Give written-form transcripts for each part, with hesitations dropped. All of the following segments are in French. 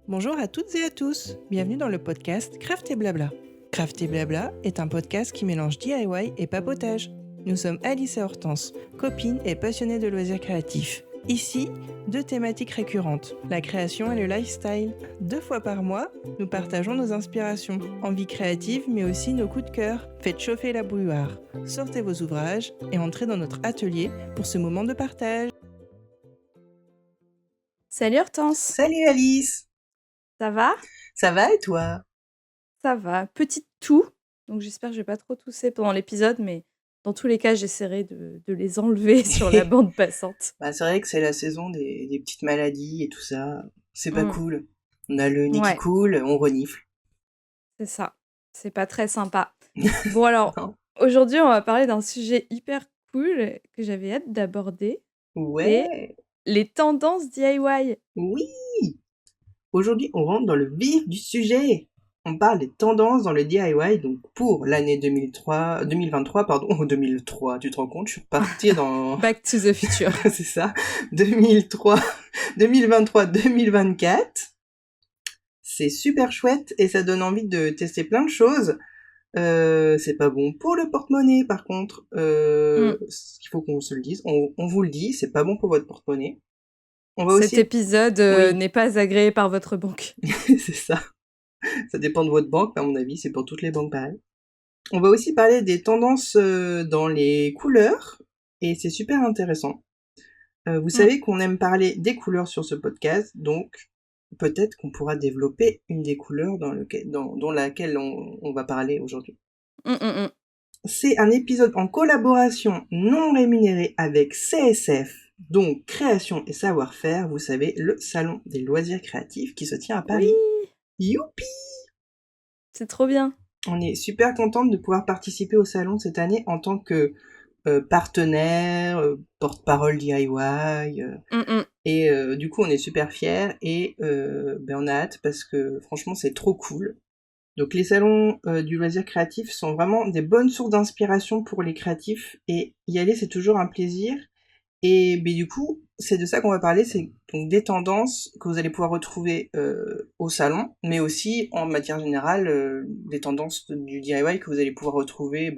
Bonjour à toutes et à tous, bienvenue dans le podcast Craft et Blabla. Craft et Blabla est un podcast qui mélange DIY et papotage. Nous sommes Alice et Hortense, copines et passionnées de loisirs créatifs. Ici, deux thématiques récurrentes, la création et le lifestyle. 2 fois par mois, nous partageons nos inspirations, envies créatives mais aussi nos coups de cœur. Faites chauffer la bouilloire, sortez vos ouvrages et entrez dans notre atelier pour ce moment de partage. Salut Hortense, Salut Alice, ça va? ça va et toi? Ça va, petite toux, donc j'espère que je vais pas trop tousser pendant l'épisode, mais dans tous les cas, j'essaierai de les enlever sur la bande passante. Bah, c'est vrai que c'est la saison des petites maladies et tout ça, c'est pas Mm. cool. On a le nez qui Ouais, coule, on renifle. c'est ça, c'est pas très sympa. Bon alors, Non. aujourd'hui, on va parler d'un sujet hyper cool que j'avais hâte d'aborder, c'est Ouais, les tendances DIY. oui. Aujourd'hui, on rentre dans le vif du sujet. On parle des tendances dans le DIY, donc pour l'année 2023, pardon, 2003, tu te rends compte, je suis repartie dans, Back to the future. c'est ça, 2003, 2023, 2024. C'est super chouette et ça donne envie de tester plein de choses. C'est pas bon pour le porte-monnaie, par contre. Mm. Il faut qu'on se le dise. On vous le dit, c'est pas bon pour votre porte-monnaie. On va Cet aussi... épisode Oui, n'est pas agréé par votre banque. c'est ça. Ça dépend de votre banque, mais à mon avis, c'est pour toutes les banques pareil. On va aussi parler des tendances dans les couleurs, et c'est super intéressant. Vous Mm. savez qu'on aime parler des couleurs sur ce podcast, donc peut-être qu'on pourra développer une des couleurs dans laquelle on va parler aujourd'hui. Mm. C'est un épisode en collaboration non rémunérée avec CSF, donc Création et Savoir-faire, vous savez, le salon des loisirs créatifs qui se tient à Oui, Paris. Youpi! c'est trop bien. On est super contente de pouvoir participer au salon cette année en tant que partenaire, porte-parole DIY, Mm. et du coup on est super fiers et on a hâte parce que franchement c'est trop cool. Donc les salons du loisir créatif sont vraiment des bonnes sources d'inspiration pour les créatifs et y aller c'est toujours un plaisir. Et du coup, c'est de ça qu'on va parler, c'est donc des tendances que vous allez pouvoir retrouver au salon, mais aussi en matière générale des tendances du DIY que vous allez pouvoir retrouver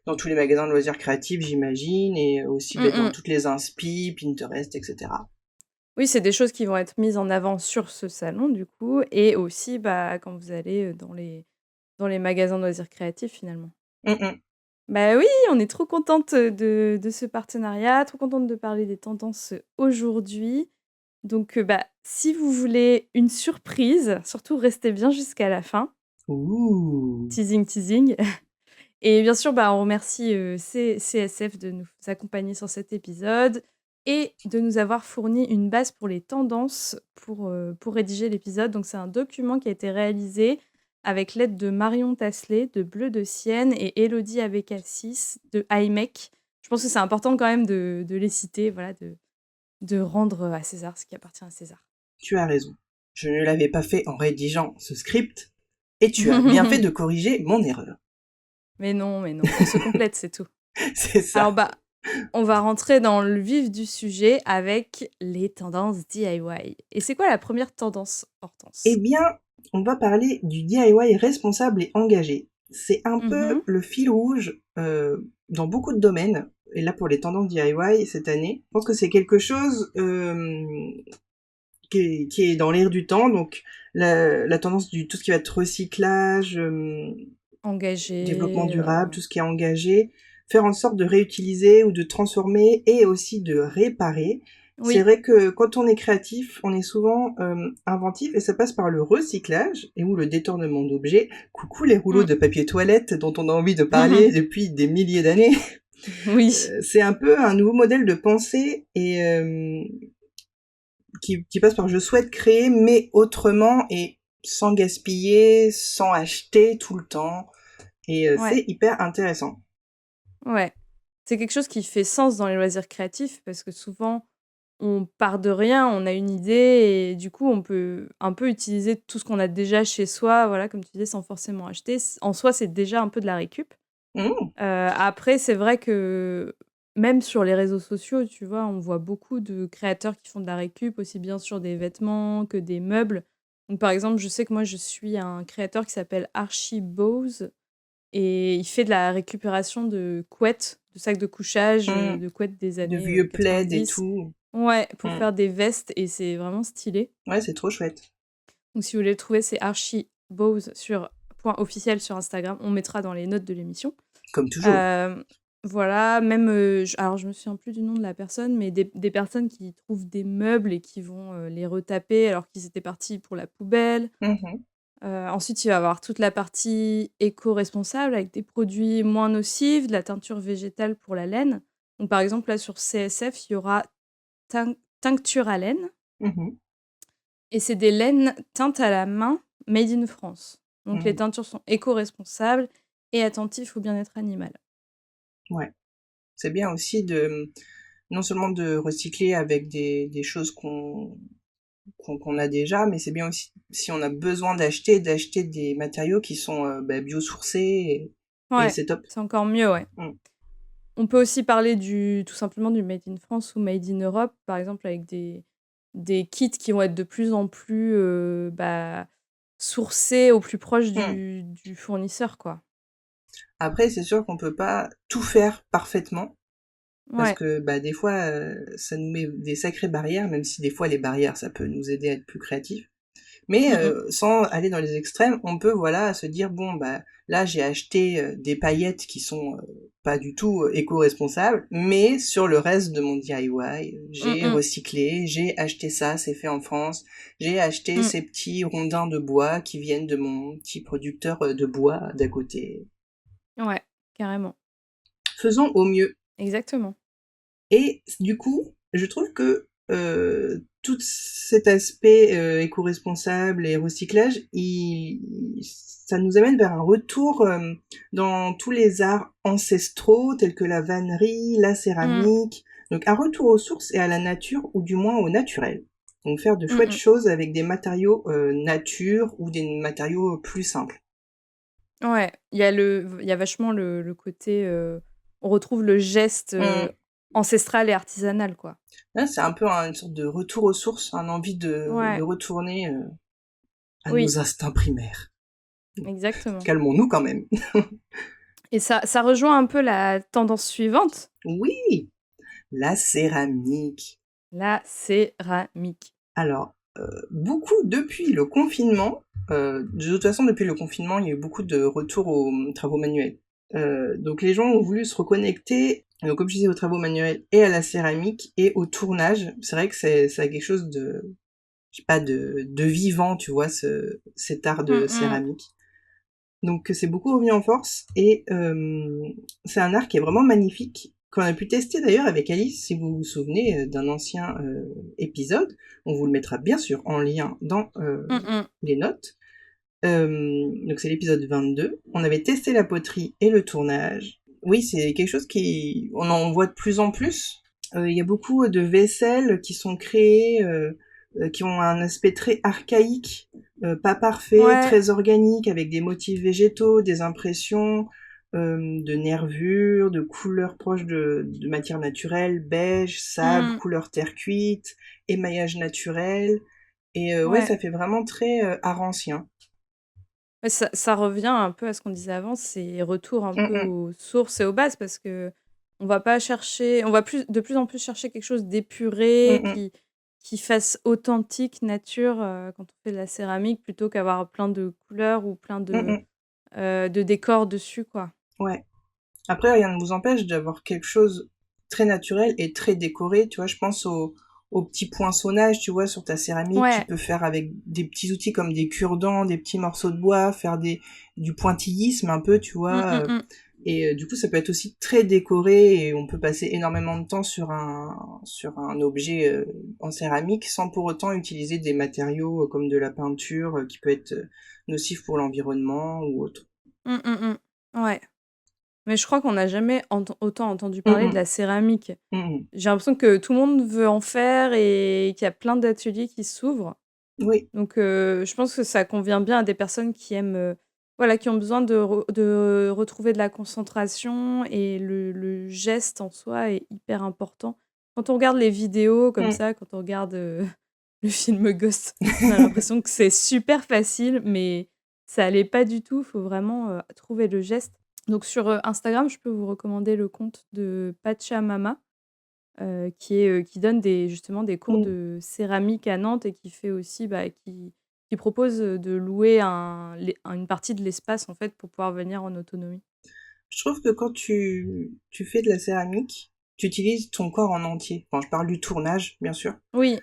dans tous les magasins de loisirs créatifs, j'imagine, et aussi dans Mm. toutes les inspi, Pinterest, etc. Oui, c'est des choses qui vont être mises en avant sur ce salon, du coup, et aussi quand vous allez dans les magasins de loisirs créatifs, finalement. Hum, hum. Bah oui, on est trop contente de ce partenariat, trop contente de parler des tendances aujourd'hui. Donc, si vous voulez une surprise, surtout restez bien jusqu'à la fin. Ouh. Teasing, teasing. Et bien sûr, on remercie CSF de nous accompagner sur cet épisode et de nous avoir fourni une base pour les tendances pour rédiger l'épisode. Donc, c'est un document qui a été réalisé avec l'aide de Marion Tasselet de Bleu de Sienne et Élodie Abécassis de iMec. Je pense que c'est important quand même de les citer, voilà, de rendre à César ce qui appartient à César. Tu as raison. Je ne l'avais pas fait en rédigeant ce script, et tu as bien fait de corriger mon erreur. Mais non, on se complète, c'est tout. C'est ça. Alors, on va rentrer dans le vif du sujet avec les tendances DIY. Et c'est quoi la première tendance, Hortense? Eh bien, on va parler du DIY responsable et engagé. C'est un peu Mhm. le fil rouge dans beaucoup de domaines. Et là, pour les tendances DIY cette année, je pense que c'est quelque chose qui est dans l'air du temps. Donc, la tendance du tout ce qui va être recyclage, développement Engagé. durable, tout ce qui est engagé, faire en sorte de réutiliser ou de transformer et aussi de réparer. C'est Oui. vrai que quand on est créatif, on est souvent inventif et ça passe par le recyclage et ou le détournement d'objets. Coucou les rouleaux Mm. de papier toilette dont on a envie de parler depuis des milliers d'années. Oui. C'est un peu un nouveau modèle de pensée et qui passe par je souhaite créer mais autrement et sans gaspiller, sans acheter tout le temps. Et Ouais. c'est hyper intéressant. Ouais. C'est quelque chose qui fait sens dans les loisirs créatifs parce que souvent, on part de rien, on a une idée et du coup, on peut un peu utiliser tout ce qu'on a déjà chez soi, voilà, comme tu disais, sans forcément acheter. En soi, c'est déjà un peu de la récup. Mmh. Après, c'est vrai que même sur les réseaux sociaux, tu vois, on voit beaucoup de créateurs qui font de la récup, aussi bien sur des vêtements que des meubles. Donc, par exemple, je sais que moi, je suis un créateur qui s'appelle Archibose et il fait de la récupération de couettes, de sacs de couchage, Mmh. de couettes des De années vieux plaids et 90. tout. Ouais, pour Mmh. faire des vestes et c'est vraiment stylé. Ouais, c'est trop chouette. Donc, si vous voulez le trouver, c'est Archibose sur .officiel sur Instagram. On mettra dans les notes de l'émission. Comme toujours. Voilà, même, alors je me souviens plus du nom de la personne, mais des personnes qui trouvent des meubles et qui vont les retaper alors qu'ils étaient partis pour la poubelle. Mmh. Ensuite, il va y avoir toute la partie éco-responsable avec des produits moins nocifs, de la teinture végétale pour la laine. Donc, par exemple, là sur CSF, il y aura Tincture à laine Mmh. et c'est des laines teintes à la main, made in France. Donc, les Mmh. teintures sont éco-responsables et attentives au bien-être animal. Ouais. C'est bien aussi non seulement de recycler avec des choses qu'on a déjà, mais c'est bien aussi si on a besoin d'acheter des matériaux qui sont biosourcés et Ouais, c'est top. c'est encore mieux, ouais. Mm. On peut aussi parler tout simplement du Made in France ou Made in Europe, par exemple avec des kits qui vont être de plus en plus sourcés au plus proche Mm. du fournisseur, quoi. Après, c'est sûr qu'on peut pas tout faire parfaitement parce Ouais. que des fois ça nous met des sacrées barrières, même si des fois les barrières ça peut nous aider à être plus créatifs. Mais Mm, sans aller dans les extrêmes, on peut voilà se dire bon là j'ai acheté des paillettes qui sont pas du tout éco-responsables, mais sur le reste de mon DIY, mm, j'ai mm, recyclé, j'ai acheté ça, c'est fait en France, j'ai acheté mm. ces petits rondins de bois qui viennent de mon petit producteur de bois d'à côté. Ouais, carrément. Faisons au mieux. Exactement. Et du coup, je trouve que tout cet aspect éco-responsable et recyclage, ça nous amène vers un retour dans tous les arts ancestraux tels que la vannerie, la Mm, céramique. Donc un retour aux sources et à la nature, ou du moins au naturel. Donc faire de mm, chouettes mm. choses avec des matériaux nature ou des matériaux plus simples. Ouais, il y a vachement le côté, on retrouve le geste Mmh. ancestral et artisanal, quoi. Là, c'est un peu une sorte de retour aux sources, un envie de Ouais, retourner à oui, nos instincts primaires. exactement. Calmons-nous quand même. Et ça rejoint un peu la tendance suivante, Oui, la céramique. la céramique. Alors, beaucoup depuis le confinement, de toute façon depuis le confinement, il y a eu beaucoup de retours aux travaux manuels. Donc les gens ont voulu se reconnecter, donc comme je disais, aux travaux manuels et à la céramique et au tournage. C'est vrai que ça a quelque chose de, je sais pas, de vivant, tu vois, cet art de Mmh mh. céramique. Donc c'est beaucoup revenu en force et c'est un art qui est vraiment magnifique, qu'on a pu tester d'ailleurs avec Alice, si vous vous souvenez d'un ancien épisode. On vous le mettra bien sûr en lien dans Mmh mh. les notes. Donc c'est l'épisode 22. On avait testé la poterie et le tournage. Oui, c'est quelque chose on en voit de plus en plus. Il y a beaucoup de vaisselles qui sont créées, qui ont un aspect très archaïque, pas parfait, Ouais. très organique, avec des motifs végétaux, des impressions de nervures, de couleurs proches de matières naturelles, beige, sable, Mmh. couleur terre cuite, émaillage naturel. Et ouais, Ouais. ça fait vraiment très art ancien. Ouais, ça revient un peu à ce qu'on disait avant, c'est retour un Mm, peu mm, aux sources et aux bases parce qu'on va pas chercher on va de plus en plus chercher quelque chose mm, d'épuré, mm, qui fasse authentique nature, quand on fait de la céramique plutôt qu'avoir plein de couleurs ou plein mm, mm. de décors dessus, quoi. Ouais. Après, rien ne vous empêche d'avoir quelque chose très naturel et très décoré. Tu vois, je pense au petit poinçonnage, tu vois, sur ta céramique. Tu Ouais. peux faire avec des petits outils comme des cure-dents, des petits morceaux de bois, faire du pointillisme un peu, tu Mmh, vois. mmh, mmh. Et du coup, ça peut être aussi très décoré et on peut passer énormément de temps sur un objet en céramique sans pour autant utiliser des matériaux comme de la peinture qui peut être nocif pour l'environnement ou autre. Mmh, mmh, mmh. Ouais. Mais je crois qu'on n'a jamais autant entendu Mm, parler de mm, la céramique. mm, mm. J'ai l'impression que tout le monde veut en faire et qu'il y a plein d'ateliers qui s'ouvrent. Oui. Donc je pense que ça convient bien à des personnes qui aiment, voilà, qui ont besoin de retrouver de la concentration et le geste en soi est hyper important. Quand on regarde les vidéos comme Mm, ça, quand on regarde, le film Ghost. On a l'impression que c'est super facile, mais ça allait pas du tout. Faut vraiment trouver le geste. Donc sur Instagram, je peux vous recommander le compte de Pachamama, qui donne justement des cours Mm. de céramique à Nantes et qui fait aussi, qui propose de louer une partie de l'espace en fait pour pouvoir venir en autonomie. Je trouve que quand tu fais de la céramique, tu utilises ton corps en entier. Enfin, je parle du tournage, bien sûr. Oui,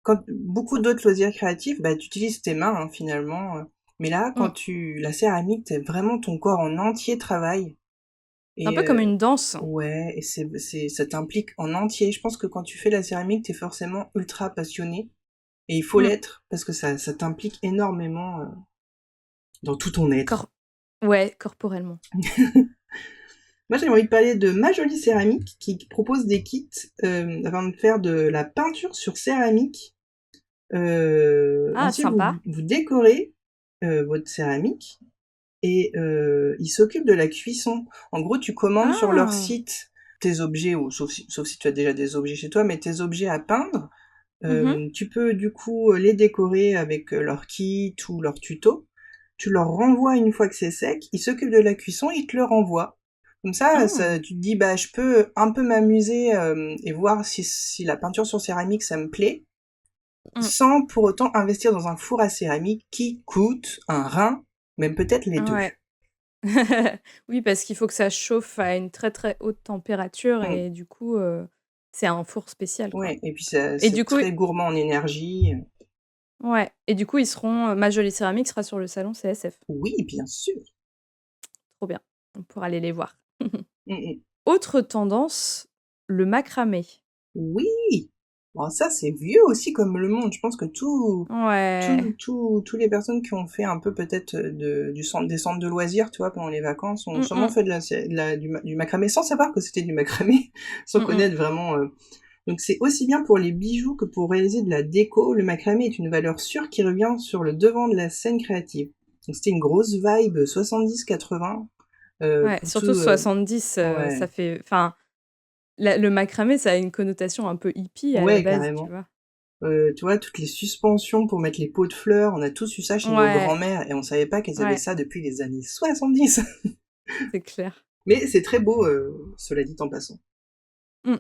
Quand beaucoup ça. d'autres loisirs créatifs, bah, tu utilises tes mains, hein, finalement. Mais là, Mm. la céramique, t'es vraiment ton corps en entier travaille. C'est un Et peu comme une danse. ouais, et ça t'implique en entier. Je pense que quand tu fais la céramique, t'es forcément ultra passionné. Et il faut Mm. l'être, parce que ça t'implique énormément dans tout ton être. Ouais, corporellement. Moi, j'ai envie de parler de Ma Jolie Céramique, qui propose des kits afin de faire de la peinture sur céramique. Ah, Ensuite, sympa. vous décorez votre céramique et ils s'occupent de la cuisson. En gros, tu commandes sur leur Ah. site tes objets, ou sauf si tu as déjà des objets chez toi, mais tes objets à peindre. Mhm. Tu peux du coup les décorer avec leur kit ou leur tuto. Tu leur renvoies une fois que c'est sec, ils s'occupent de la cuisson, ils te le renvoient. Comme ça, Ah. tu te dis, bah, je peux un peu m'amuser et voir si la peinture sur céramique, ça me plaît, Mm. sans pour autant investir dans un four à céramique qui coûte un rein, même peut-être les deux. Ouais. Oui, parce qu'il faut que ça chauffe à une très très haute température Mm. et du coup, c'est un four spécial, quoi. Ouais, et puis Et c'est du coup, très gourmand en énergie. ouais. Et du coup, ils seront. Ma jolie céramique sera sur le salon CSF. Oui, bien sûr. Trop bien. On pourra aller les voir. Mm, mm. Autre tendance, le macramé. Oui! Bon, ça, c'est vieux aussi comme le monde. Je pense que Ouais. tous les personnes qui ont fait un peu peut-être des centres de loisirs, tu vois, pendant les vacances, ont Mm, sûrement mm, fait du macramé sans savoir que c'était du macramé, sans mm, mm. connaître vraiment. Donc c'est aussi bien pour les bijoux que pour réaliser de la déco. Le macramé est une valeur sûre qui revient sur le devant de la scène créative. Donc c'était une grosse vibe 70-80 Ouais, pour surtout tout. 70, Ouais, ça fait. Enfin, le macramé, ça a une connotation un peu hippie à la ouais, base, tu carrément. vois. Tu vois, toutes les suspensions pour mettre les pots de fleurs, on a tous eu ça chez nos Ouais, grands-mères et on savait pas qu'elles avaient ouais, ça depuis les années 70. c'est clair. Mais c'est très beau, cela dit en passant. Mm.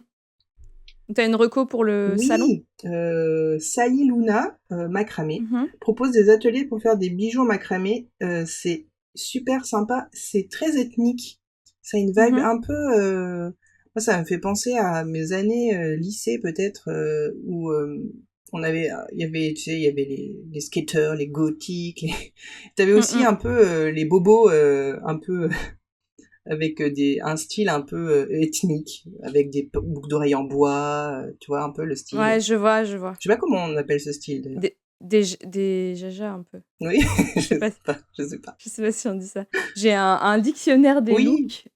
T'as une reco pour le salon? Oui, Sally Luna, macramé, Mhm. propose des ateliers pour faire des bijoux en macramé. C'est super sympa, c'est très ethnique. Ça a une vibe Mhm. un peu... moi, ça me fait penser à mes années lycée peut-être, où il y avait, tu sais, il y avait les skaters, les gothiques. T'avais Mm, aussi mm. un peu les bobos, un peu avec un style un peu ethnique, avec des boucles d'oreilles en bois, tu vois, un peu le style. Ouais, je vois, je vois. Je sais pas comment on appelle ce style d'ailleurs. Des jajas un peu. Oui, Je sais pas, je sais pas. je sais pas si on dit ça. J'ai un dictionnaire des Oui, looks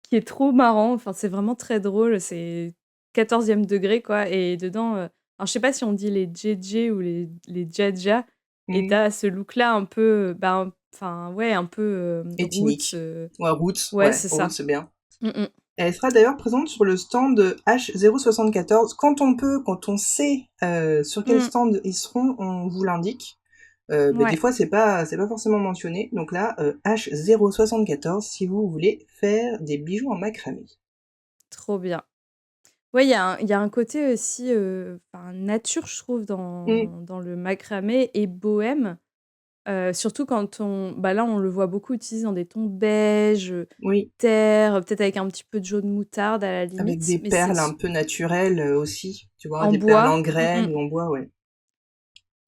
qui est trop marrant. Enfin, c'est vraiment très drôle. C'est 14e degré, quoi. Et dedans, alors je sais pas si on dit les JJ ou les Jaja. Et mhm. t'as ce look-là un peu, enfin, ouais, un peu roots. Ethnique. Ouais, Ouais, c'est Roots, ça. c'est bien. Mm, mm. Elle sera d'ailleurs présente sur le stand H074. Quand on peut, quand on sait sur quel Mm. stand ils seront, on vous l'indique. Mais des Ouais, fois, c'est pas forcément mentionné. Donc là, H074 si vous voulez faire des bijoux en macramé. trop bien. Ouais, il y a un côté aussi, enfin, nature, je trouve, Mm, dans le macramé et bohème. Surtout quand là, on le voit beaucoup utilisé dans des tons beige, oui, terre, peut-être avec un petit peu de jaune moutarde à la avec limite, des mais c'est perles un peu naturelles aussi. Tu vois, en des perles bois. en Mmh graines mh. ou en bois, ouais.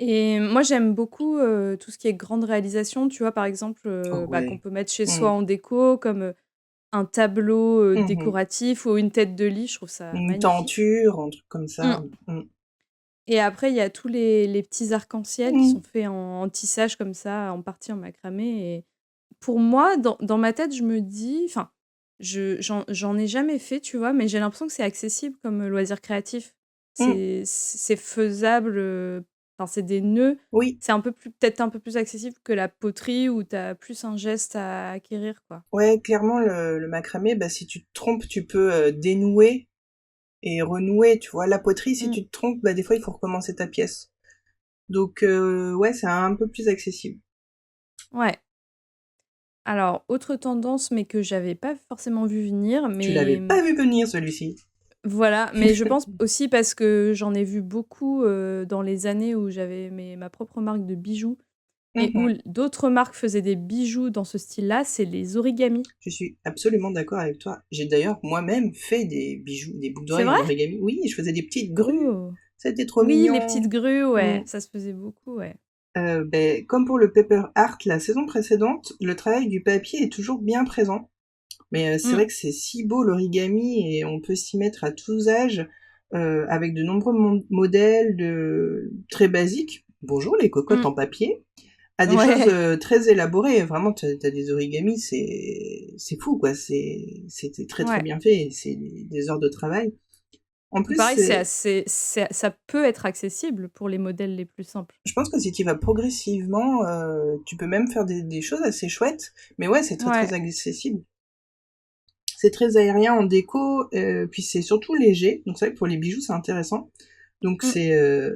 Et moi, j'aime beaucoup, tout ce qui est grande réalisation, tu vois? Par exemple, Oh qu'on ouais. peut mettre chez soi Mm, en déco, comme, un tableau, mhm. décoratif ou une tête de lit, je trouve ça Une magnifique. tenture, un truc comme Mmh. ça. Mm. Et après, il y a tous les petits arcs-en-ciel qui Mm. sont faits en tissage comme ça, en partie en macramé. Et pour moi, dans ma tête, je me dis, enfin, j'en ai jamais fait, tu vois, mais j'ai l'impression que c'est accessible comme loisir créatif. Mm. C'est faisable, enfin, c'est des nœuds. Oui, C'est un peu plus, peut-être un peu plus accessible que la poterie où tu as plus un geste à acquérir, quoi. ouais, clairement, le macramé, bah, si tu te trompes, tu peux dénouer. et renouer, tu vois. La poterie, si Mm. tu te trompes, bah des fois il faut recommencer ta pièce. Donc ouais, c'est un peu plus accessible. Ouais. Alors, autre tendance, mais que j'avais pas forcément vu venir, Tu l'avais mais pas vu venir celui-ci. voilà, mais je pense aussi parce que j'en ai vu beaucoup dans les années où j'avais ma propre marque de bijoux et où Mhm. d'autres marques faisaient des bijoux dans ce style-là, c'est les origamis. Je suis absolument d'accord avec toi. J'ai d'ailleurs moi-même fait des bijoux, des boucles C'est d'oreilles vrai? en origami. Oui, je faisais des petites grues. Oh. C'était trop Oui, les mignon. petites grues, ouais, Mm. ça se faisait beaucoup, ouais. Ben, comme pour le paper art la saison précédente, le travail du papier est toujours bien présent. Mais c'est Mm, vrai que c'est si beau l'origami et on peut s'y mettre à tous âges avec de nombreux modèles très basiques. Bonjour les cocottes mm. en papier. À des choses Ouais, très élaborées. Vraiment, t'as des origamis, c'est fou quoi. C'était très très ouais. bien fait. C'est des heures de travail. En plus, Pareil, ça peut être accessible pour les modèles les plus simples. je pense que si tu vas progressivement, tu peux même faire des choses assez chouettes. Mais ouais, c'est très Ouais. très accessible. C'est très aérien en déco, puis c'est surtout léger. Donc c'est vrai que pour les bijoux, c'est intéressant. Donc Mm,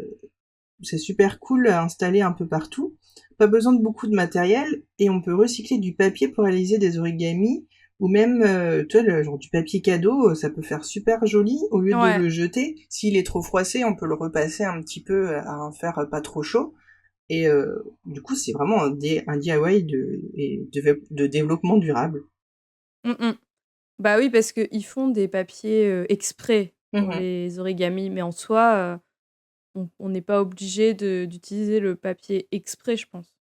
c'est super cool à installer un peu partout. Pas besoin de beaucoup de matériel et on peut recycler du papier pour réaliser des origamis ou même tu vois le genre du papier cadeau, ça peut faire super joli au lieu de ouais. le jeter. S'il est trop froissé, on peut le repasser un petit peu à un fer pas trop chaud et du coup, c'est vraiment un DIY de développement durable. Mm, mm. Bah oui, parce qu'ils font des papiers exprès pour Mhm. les origamis, mais en soi, on n'est pas obligé d'utiliser le papier exprès, je pense.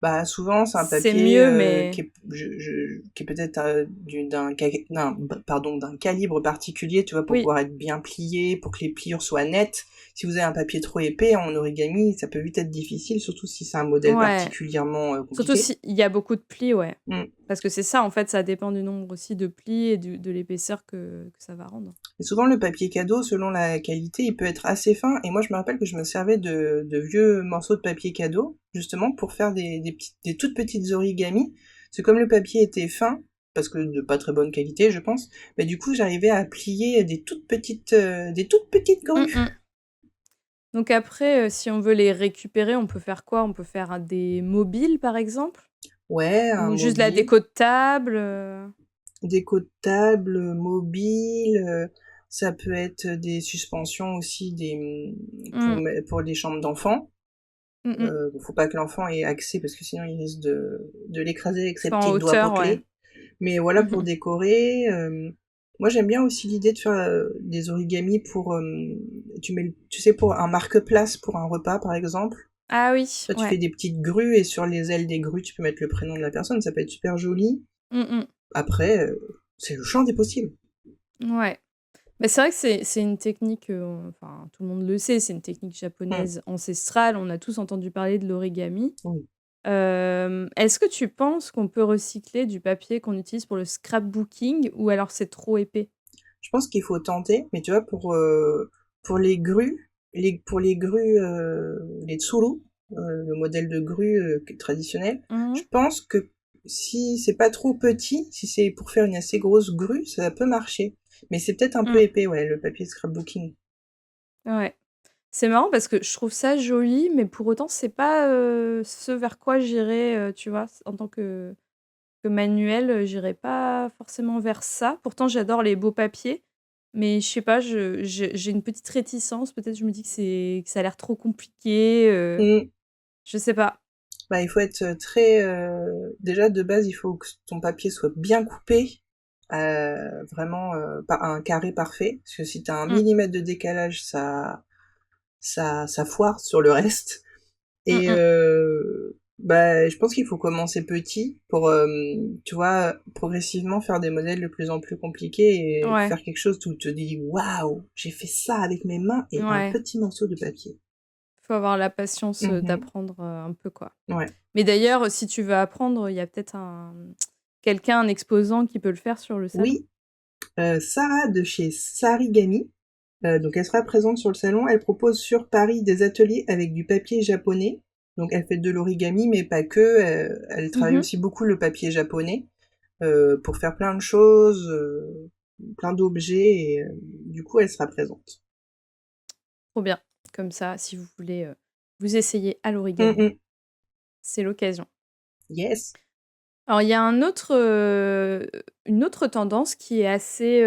Bah, souvent, c'est un C'est papier mieux, mais qui est peut-être d'un calibre particulier, tu vois, pour oui. pouvoir être bien plié, pour que les pliures soient nettes. Si vous avez un papier trop épais en origami, ça peut vite être difficile, surtout si c'est un modèle Ouais. particulièrement Surtout compliqué. s'il y a beaucoup de plis, ouais. Mm. Parce que c'est ça, en fait, ça dépend du nombre aussi de plis et de l'épaisseur que ça va rendre. Et souvent, le papier cadeau, selon la qualité, il peut être assez fin. Et moi, je me rappelle que je me servais de vieux morceaux de papier cadeau, justement, pour faire des toutes petites origamis. C'est comme le papier était fin, parce que de pas très bonne qualité, je pense, mais du coup, j'arrivais à plier des toutes petites Mm, grues. mm. Donc après, si on veut les récupérer, on peut faire quoi? On peut faire des mobiles, par exemple? Ouais, un Ou juste la mobile, déco de table? déco de table, mobile, ça peut être des suspensions aussi Mmh. pour les chambres d'enfants. Mmh mh. Faut pas que l'enfant ait accès parce que sinon il risque de l'écraser avec ses Soit en petits doigts hauteur, ouais. potelés. Mais voilà Mmh pour mh. décorer. Moi j'aime bien aussi l'idée de faire des origamis pour tu sais pour un marque-place pour un repas par exemple. Ah oui, Toi tu fais ouais. des petites grues et sur les ailes des grues tu peux mettre le prénom de la personne, ça peut être super joli. Mmh mh. Après c'est le champ des possibles. Ouais. Mais c'est vrai que c'est une technique, enfin, tout le monde le sait, c'est une technique Mm. japonaise ancestrale. On a tous entendu parler de l'origami. Oui. Est-ce que tu penses qu'on peut recycler du papier qu'on utilise pour le scrapbooking ou alors c'est trop épais? Je pense qu'il faut tenter, mais tu vois, pour les grues, pour les grues, les tsuru, le modèle de grue traditionnel, Mmh je mh. pense que si c'est pas trop petit, si c'est pour faire une assez grosse grue, ça peut marcher. Mais c'est peut-être un peu Mmh. épais, ouais, le papier scrapbooking. Ouais. C'est marrant parce que je trouve ça joli, mais pour autant, c'est pas, ce vers quoi j'irais, tu vois? En tant que manuel, j'irais pas forcément vers ça. Pourtant, j'adore les beaux papiers, mais je sais pas, j'ai une petite réticence. Peut-être je me dis que ça a l'air trop compliqué, Mm. je sais pas. Bah, il faut être très... déjà, de base, il faut que ton papier soit bien coupé, vraiment pas un carré parfait, parce que si t'as un Mmh. millimètre de décalage, ça foire sur le reste. Mmh Et mh. bah, je pense qu'il faut commencer petit pour, tu vois, progressivement faire des modèles de plus en plus compliqués et Ouais, faire quelque chose où tu te dis waouh, j'ai fait ça avec mes mains et un ouais. petit morceau de papier. Faut avoir la patience, Mhm. d'apprendre, un peu, quoi. Ouais. Mais d'ailleurs, si tu veux apprendre, il y a peut-être quelqu'un, un exposant qui peut le faire sur le salon? Oui, Sarah de chez Sarigami, donc elle sera présente sur le salon. Elle propose sur Paris des ateliers avec du papier japonais. Donc elle fait de l'origami, mais pas que. Elle travaille Mmh. aussi beaucoup le papier japonais pour faire plein de choses. plein d'objets et du coup, elle sera présente. Trop bien. Comme ça, si vous voulez vous essayer à l'origami, c'est l'occasion. Yes. Alors, il y a une autre tendance qui est assez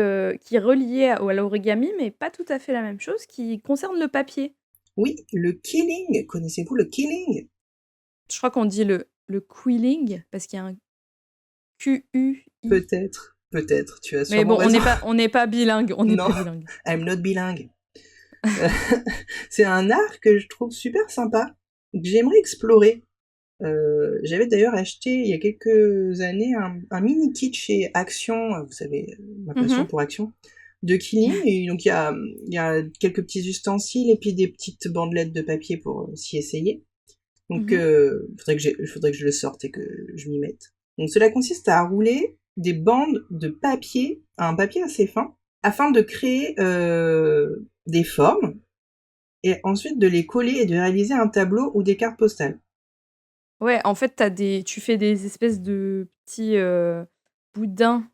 qui est reliée à l'origami, mais pas tout à fait la même chose, qui concerne le papier. Oui, le quilling. Connaissez-vous le quilling? Je crois qu'on dit le quilling, parce qu'il y a un QUI. Peut-être, tu as Mais sûrement bon, raison. on n'est pas bilingue, Non, I'm not bilingue. C'est un art que je trouve super sympa, que j'aimerais explorer. J'avais d'ailleurs acheté il y a quelques années un mini kit chez Action, vous savez, ma passion pour Action, de quilling. Et donc il y a quelques petits ustensiles et puis des petites bandelettes de papier pour s'y essayer. Donc faudrait que je le sorte et que je m'y mette. Donc cela consiste à rouler des bandes de papier, un papier assez fin, afin de créer des formes et ensuite de les coller et de réaliser un tableau ou des cartes postales. Ouais, en fait, tu fais des espèces de petits boudins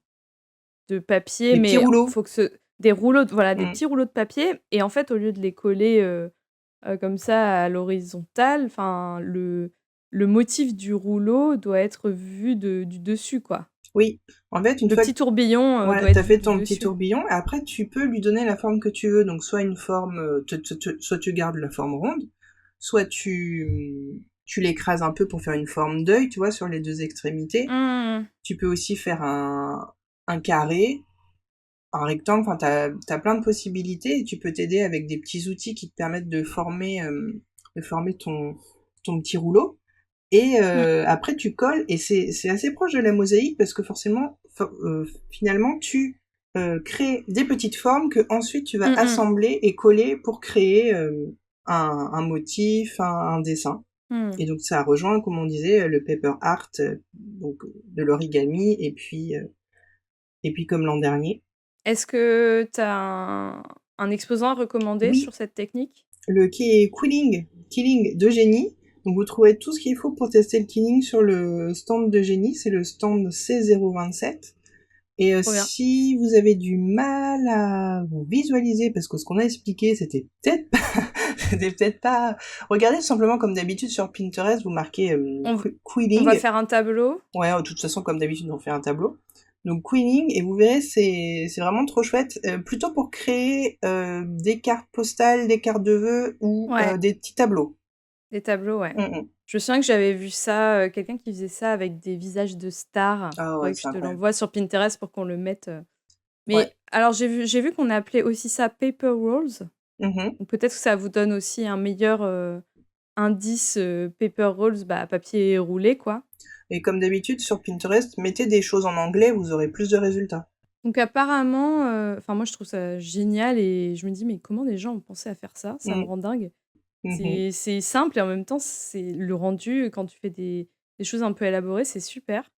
de papier, Des petits mais rouleaux. faut que des petits rouleaux de papier, et en fait, au lieu de les coller comme ça à l'horizontale, enfin, le motif du rouleau doit être vu du dessus, quoi. Oui, en fait, une Le fois petit tourbillon voilà, doit être t'as vu fait du ton petit dessus. tourbillon, et après tu peux lui donner la forme que tu veux. Donc soit une forme, soit tu gardes la forme ronde, soit tu l'écrases un peu pour faire une forme d'œil, tu vois, sur les deux extrémités. Tu peux aussi faire un carré, un rectangle, enfin t'as plein de possibilités et tu peux t'aider avec des petits outils qui te permettent de former ton petit rouleau. Et après tu colles et c'est assez proche de la mosaïque parce que forcément finalement tu crées des petites formes que ensuite tu vas assembler et coller pour créer un motif, un dessin. Et donc ça rejoint, comme on disait, le paper art, donc de l'origami et puis comme l'an dernier. Est-ce que tu as un exposant à recommander Oui, sur cette technique? le Killing d'Eugénie. Donc vous trouvez tout ce qu'il faut pour tester le Killing sur le stand d'Eugénie, c'est le stand C027. Et si vous avez du mal à vous visualiser, parce que ce qu'on a expliqué, c'était peut-être pas... Regardez tout simplement comme d'habitude sur Pinterest, vous marquez Quilling. On va faire un tableau. Ouais, de toute façon, comme d'habitude, on fait un tableau. Donc Quilling, et vous verrez, c'est vraiment trop chouette. Plutôt pour créer des cartes postales, des cartes de vœux ou des petits tableaux. Des tableaux, ouais. Je me souviens que j'avais vu ça, quelqu'un qui faisait ça avec des visages de stars. Ah ouais, c'est Je te incroyable. l'envoie sur Pinterest pour qu'on le mette. Mais alors, j'ai vu qu'on appelait aussi ça paper rolls. Donc peut-être que ça vous donne aussi un meilleur indice paper rolls, papier roulé, quoi. Et comme d'habitude, sur Pinterest, mettez des choses en anglais, vous aurez plus de résultats. Donc apparemment, moi je trouve ça génial et je me dis mais comment des gens ont pensé à faire ça? Ça me rend dingue. C'est simple et en même temps, c'est le rendu quand tu fais des choses un peu élaborées, c'est super.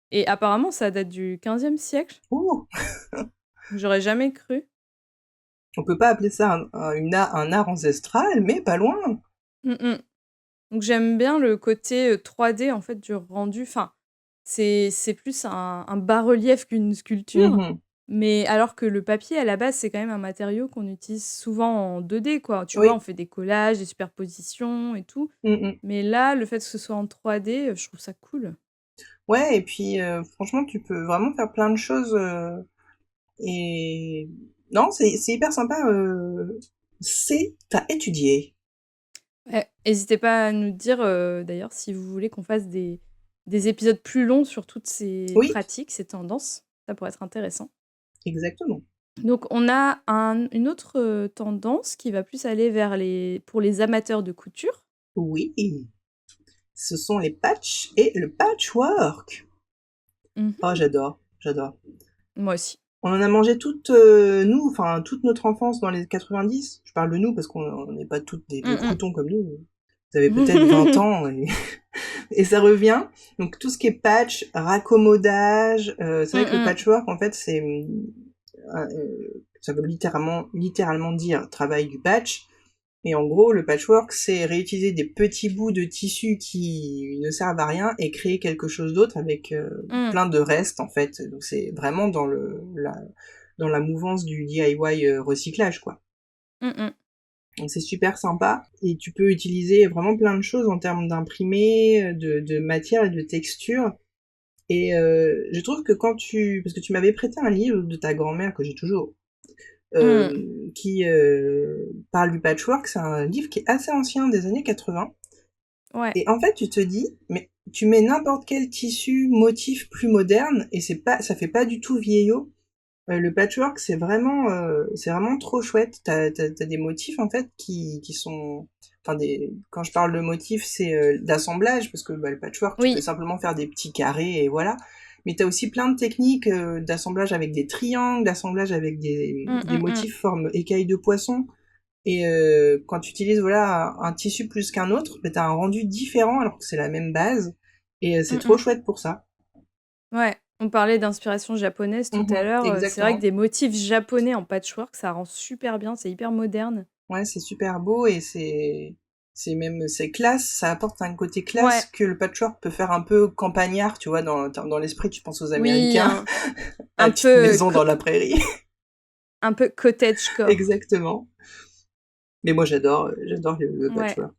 Et apparemment, ça date du 15e siècle. Ouh. J'aurais jamais cru. On peut pas appeler ça un art ancestral, mais pas loin. Donc j'aime bien le côté 3D en fait du rendu. Enfin, c'est plus un bas-relief qu'une sculpture. Mais alors que le papier, à la base, c'est quand même un matériau qu'on utilise souvent en 2D, quoi. Tu vois, on fait des collages, des superpositions et tout. Mais là, le fait que ce soit en 3D, je trouve ça cool. Ouais, et puis franchement, tu peux vraiment faire plein de choses. Et non, c'est hyper sympa. C'est à étudier. N'hésitez pas à nous dire, d'ailleurs, si vous voulez qu'on fasse des épisodes plus longs sur toutes ces pratiques, ces tendances. Ça pourrait être intéressant. Exactement. Donc on a une autre tendance qui va plus aller pour les amateurs de couture. Oui, ce sont les patchs et le patchwork. Oh, j'adore. Moi aussi. On en a mangé toute notre enfance dans les 90. Je parle de nous parce qu'on n'est pas toutes des vieux croutons comme nous. Vous avez peut-être 20 ans et ça revient. Donc tout ce qui est patch, raccommodage, c'est vrai que le patchwork, en fait, ça veut littéralement dire travail du patch. Et en gros, le patchwork, c'est réutiliser des petits bouts de tissu qui ne servent à rien et créer quelque chose d'autre avec plein de restes, en fait. Donc c'est vraiment dans dans la mouvance du DIY recyclage, quoi. Mmh mh. Donc c'est super sympa et tu peux utiliser vraiment plein de choses en termes d'imprimé, de matière et de texture. Et je trouve que parce que tu m'avais prêté un livre de ta grand-mère que j'ai toujours, Mmh. qui parle du patchwork. C'est un livre qui est assez ancien, des années 80. Ouais. Et en fait, tu te dis, mais tu mets n'importe quel tissu, motif plus moderne, et ça fait pas du tout vieillot. Le patchwork, c'est vraiment trop chouette. T'as des motifs en fait qui sont, enfin quand je parle de motifs, c'est d'assemblage, parce que le patchwork, tu peux Oui. simplement faire des petits carrés et voilà. Mais t'as aussi plein de techniques d'assemblage avec des triangles, d'assemblage avec Mmh, des mmh, mmh. motifs forme écailles de poisson. Et quand tu utilises voilà un tissu plus qu'un autre, bah, t'as un rendu différent alors que c'est la même base. Et c'est Mmh trop mh. chouette pour ça. Ouais, on parlait d'inspiration japonaise tout à l'heure, c'est vrai que Exactement. des motifs japonais en patchwork, ça rend super bien, c'est hyper moderne. Ouais, c'est super beau et c'est classe, ça apporte un côté classe Ouais, que le patchwork peut faire un peu campagnard, tu vois, dans l'esprit, tu penses aux oui, Américains, à un la petite peu maison dans la prairie. un peu cottagecore. Exactement. Mais moi j'adore le Ouais. patchwork.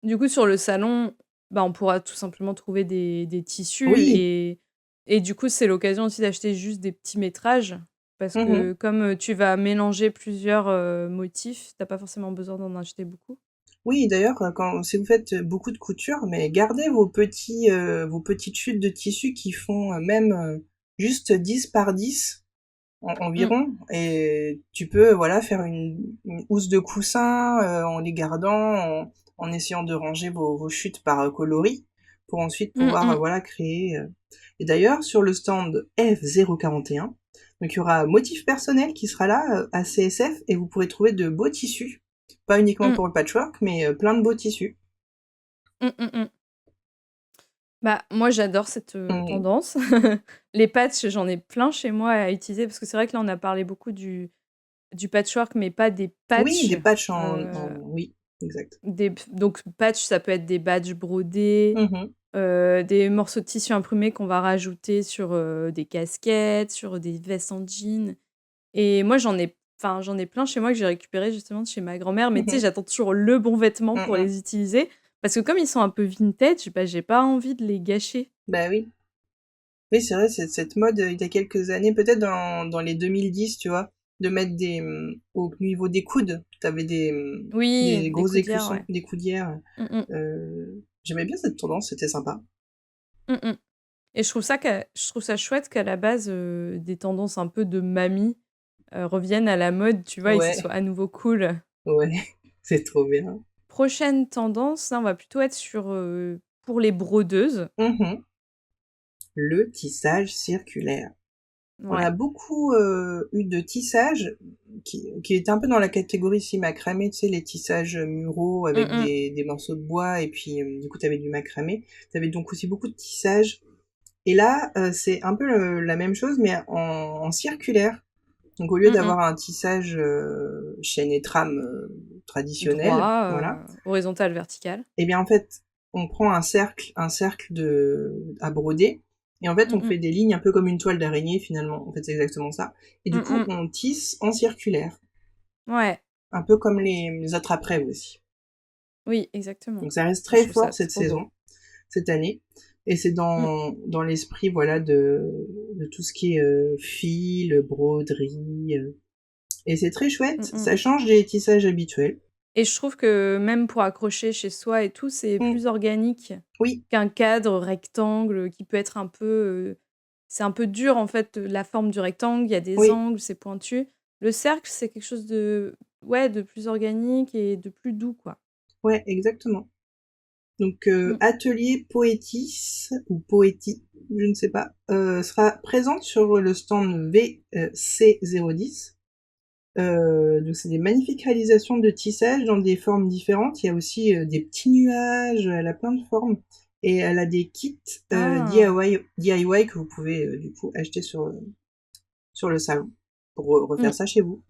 Du coup, sur le salon, bah, on pourra tout simplement trouver des tissus Oui. et du coup, c'est l'occasion aussi d'acheter juste des petits métrages parce Mhm. que comme, tu vas mélanger plusieurs, motifs, tu pas forcément besoin d'en acheter beaucoup. Oui, d'ailleurs, si vous faites beaucoup de couture, mais gardez vos petites chutes de tissu qui font même juste 10 par 10 Mmh. environ, et tu peux voilà faire une housse de coussin en les gardant, en essayant de ranger vos chutes par coloris pour ensuite Mmh pouvoir mh. voilà créer. Et d'ailleurs sur le stand F041, donc il y aura Motif Personnel qui sera là à CSF, et vous pourrez trouver de beaux tissus, pas uniquement Mmh. pour le patchwork, mais plein de beaux tissus. Mmh, mmh mh. Bah, moi, j'adore cette, Mm. tendance. Les patchs, j'en ai plein chez moi à utiliser parce que c'est vrai que là, on a parlé beaucoup du patchwork, mais pas des Oui, patchs, des patchs heu, oui, exact. donc patch, ça peut être des badges brodés, Mhm. des morceaux de tissu imprimés qu'on va rajouter sur, des casquettes, sur des vestes en jean et moi, j'en ai plein chez moi que j'ai récupéré justement de chez ma grand-mère, mais tu sais, Mhm. j'attends toujours le bon vêtement Mm, pour mm. les utiliser parce que comme ils sont un peu vintage, bah, j'ai pas envie de les gâcher. Bah oui. Oui, c'est vrai, c'est cette mode, il y a quelques années, peut-être dans les 2010, tu vois, de mettre au niveau des coudes, t'avais Oui, des des gros coudières, écussons, ouais. des coudières. Mmh mh. J'aimais bien cette tendance, c'était sympa. Mmh mh et je trouve ça chouette qu'à la base, des tendances un peu de mamie, reviennent à la mode, tu vois? Et que ce soit Ouais, à nouveau cool. ouais, c'est trop bien. Prochaine tendance, là, on va plutôt être sur, pour les brodeuses. Mhm. Le tissage circulaire. On a Ouais. beaucoup eu de tissage qui était un peu dans la catégorie si macramé, tu sais, les tissages muraux Mmh avec mh. des morceaux de bois, et puis du coup, t'avais du macramé. T'avais donc aussi beaucoup de tissage. Et là, c'est un peu la même chose, mais en circulaire. Donc au lieu Mmh mh. d'avoir un tissage chaîne et trame traditionnel, Droit, voilà, horizontal, vertical. et bien en fait, on prend un cercle à broder, et en fait Mmh on mh. fait des lignes un peu comme une toile d'araignée finalement. En fait, c'est exactement ça. Et du Mmh coup, mh. on tisse en circulaire, Ouais. un peu comme les attrape-rêves aussi. Oui, exactement. Donc ça reste Je très trouve ça fort cette trop beau. saison, cette année. Et c'est Mmh. dans l'esprit voilà de tout ce qui est fil, broderie. Et c'est très Mmh chouette, mh. ça change des tissages habituels. Et je trouve que même pour accrocher chez soi et tout, c'est Mm. plus organique Oui, qu'un cadre rectangle qui peut être un peu, c'est un peu dur en fait, la forme du rectangle, il y a des oui, angles, c'est pointu. Le cercle, c'est quelque chose de ouais, de plus organique et de plus doux, quoi. ouais, exactement. Donc Mmh. Atelier Poétis ou Poéti, je ne sais pas, sera présente sur le stand VC010. Donc c'est des magnifiques réalisations de tissage dans des formes différentes. Il y a aussi des petits nuages, elle a plein de formes. Et elle a des kits Ah! DIY que vous pouvez du coup acheter sur le salon pour refaire Mmh. ça chez vous.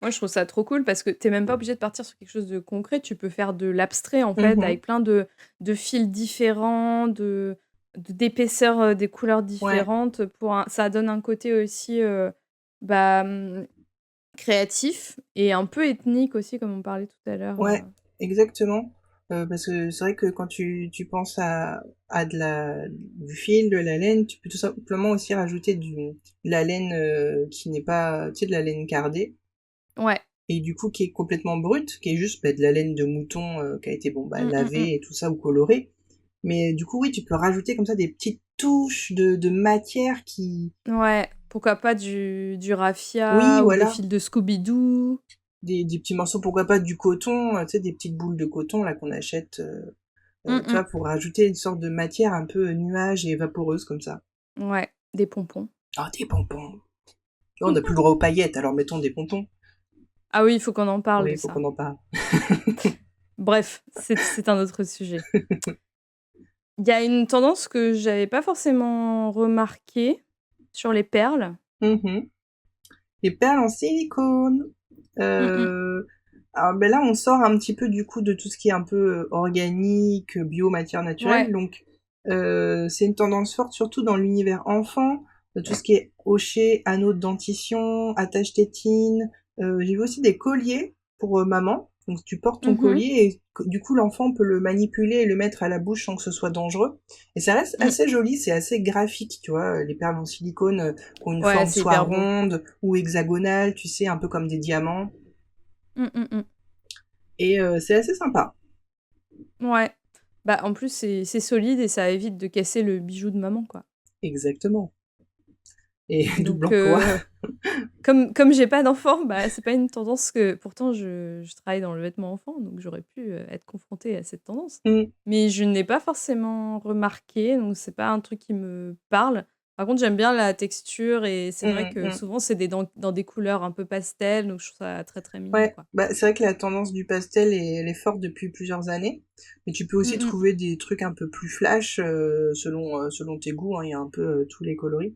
Moi, je trouve ça trop cool parce que tu es même pas obligé de partir sur quelque chose de concret. Tu peux faire de l'abstrait, en fait, Mhm. avec plein de fils différents, d'épaisseur, des couleurs Ouais, différentes ça donne un côté aussi, bah, créatif et un peu ethnique aussi, comme on parlait tout à l'heure. ouais, exactement. Parce que c'est vrai que quand tu penses à du fil, de la laine, tu peux tout simplement aussi rajouter de la laine qui n'est pas, tu sais, de la laine cardée, Ouais. et du coup qui est complètement brute, qui est juste de la laine de mouton qui a été Mmh, mmh, mmh. lavée et tout ça ou colorée. Mais du coup, oui, tu peux rajouter comme ça des petites touches de matière qui... Ouais, pourquoi pas du Oui, raffia ou des voilà, fils de Scooby-Doo. des petits morceaux, pourquoi pas du coton, tu sais, des petites boules de coton là qu'on achète, Mmh tu vois, mh. pour rajouter une sorte de matière un peu nuage et vaporeuse comme ça. Ouais, des pompons. Ah, des pompons. On n'a plus le droit aux paillettes, alors mettons des pompons. Ah oui, il faut qu'on en parle Oui, de il faut ça. qu'on en parle. Bref, c'est un autre sujet. Il y a une tendance que j'avais pas forcément remarquée sur les perles. Mhm. Les perles en silicone. Mmh mh. Euh, alors ben là, on sort un petit peu du coup de tout ce qui est un peu organique, bio, matière naturelle. Ouais. Donc, c'est une tendance forte, surtout dans l'univers enfant, de tout ce qui est hochet, anneaux de dentition, attache tétine. J'ai vu aussi des colliers pour maman. Donc, tu portes ton Mmh. collier et du coup, l'enfant peut le manipuler et le mettre à la bouche sans que ce soit dangereux. Et ça reste Mmh. assez joli, c'est assez graphique, tu vois, les perles en silicone qui ont une Ouais, forme c'est soit hyper beau. ronde ou hexagonale, tu sais, un peu comme des diamants. Mmh, mmh, mmh. Et c'est assez sympa. Ouais. Bah, en plus, c'est solide et ça évite de casser le bijou de maman, quoi. Exactement. Et double Donc emploi. comme j'ai pas d'enfant, bah, c'est pas une tendance que pourtant je travaille dans le vêtement enfant, donc j'aurais pu, être confrontée à cette tendance. Mm, Mais je n'ai pas forcément remarqué, donc c'est pas un truc qui me parle. Par contre, j'aime bien la texture et c'est vrai mm, que mm. souvent c'est dans des couleurs un peu pastel, donc je trouve ça très, très mignon, Ouais, quoi. bah, c'est vrai que la tendance du pastel elle est forte depuis plusieurs années, mais tu peux aussi Mmh mh. trouver des trucs un peu plus flash selon tes goûts, hein, il y a un peu tous les coloris.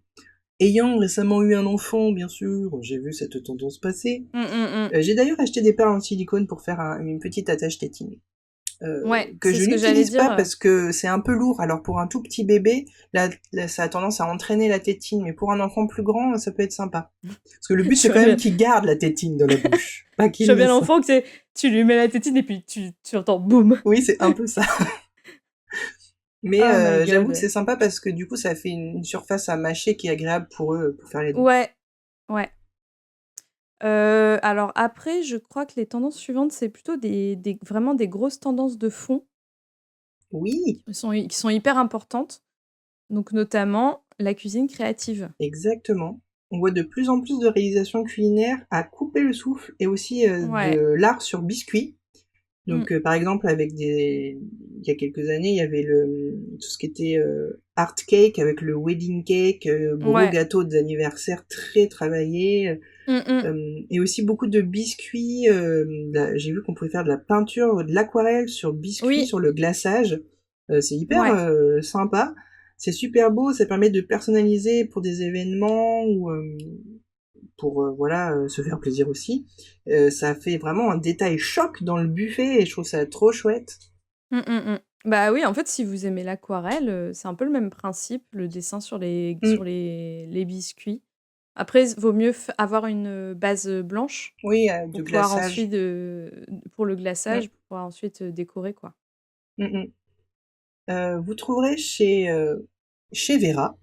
Ayant récemment eu un enfant, bien sûr, j'ai vu cette tendance passer. Mmh, mmh, mmh. J'ai d'ailleurs acheté des perles en silicone pour faire une petite attache tétine. Ouais, Que c'est je ce que j'allais n'utilise pas dire. parce que c'est un peu lourd. Alors pour un tout petit bébé, ça a tendance à entraîner la tétine, mais pour un enfant plus grand, ça peut être sympa. Parce que le but, c'est Je quand vois même bien qu'il garde la tétine dans la bouche, pas je qu'il vois bien la sorte. l'enfant que tu lui mets la tétine et puis tu entends boum. Oui, c'est un peu ça. Mais Oh my j'avoue que god. c'est sympa parce que du coup, ça fait une surface à mâcher qui est agréable pour eux, pour faire les dents. Ouais, ouais. Alors après, je crois que les tendances suivantes, c'est plutôt des vraiment des grosses tendances de fond Oui, qui sont hyper importantes, donc notamment la cuisine créative. exactement. On voit de plus en plus de réalisations culinaires à couper le souffle et aussi Ouais. de l'art sur biscuit. Mmh. Donc, par exemple, il y a quelques années, il y avait tout ce qui était art cake avec le wedding cake, gros Ouais. gâteau d'anniversaire très travaillé, Mmh mh. et aussi beaucoup de biscuits. J'ai vu qu'on pouvait faire de la peinture, de l'aquarelle sur biscuits, Oui, sur le glaçage. C'est hyper ouais. sympa. C'est super beau, ça permet de personnaliser pour des événements ou pour voilà se faire plaisir aussi. Ça fait vraiment un détail choc dans le buffet et je trouve ça trop chouette. Mmh, mmh, mmh. Bah, oui, en fait, si vous aimez l'aquarelle, c'est un peu le même principe, le dessin Mm. sur les biscuits. Après, vaut mieux avoir une, base, blanche Oui, pour de pouvoir glaçage. ensuite, pour le Mm. glaçage, pour pouvoir ensuite, décorer, quoi. Mm, mm. Vous trouverez chez Vera,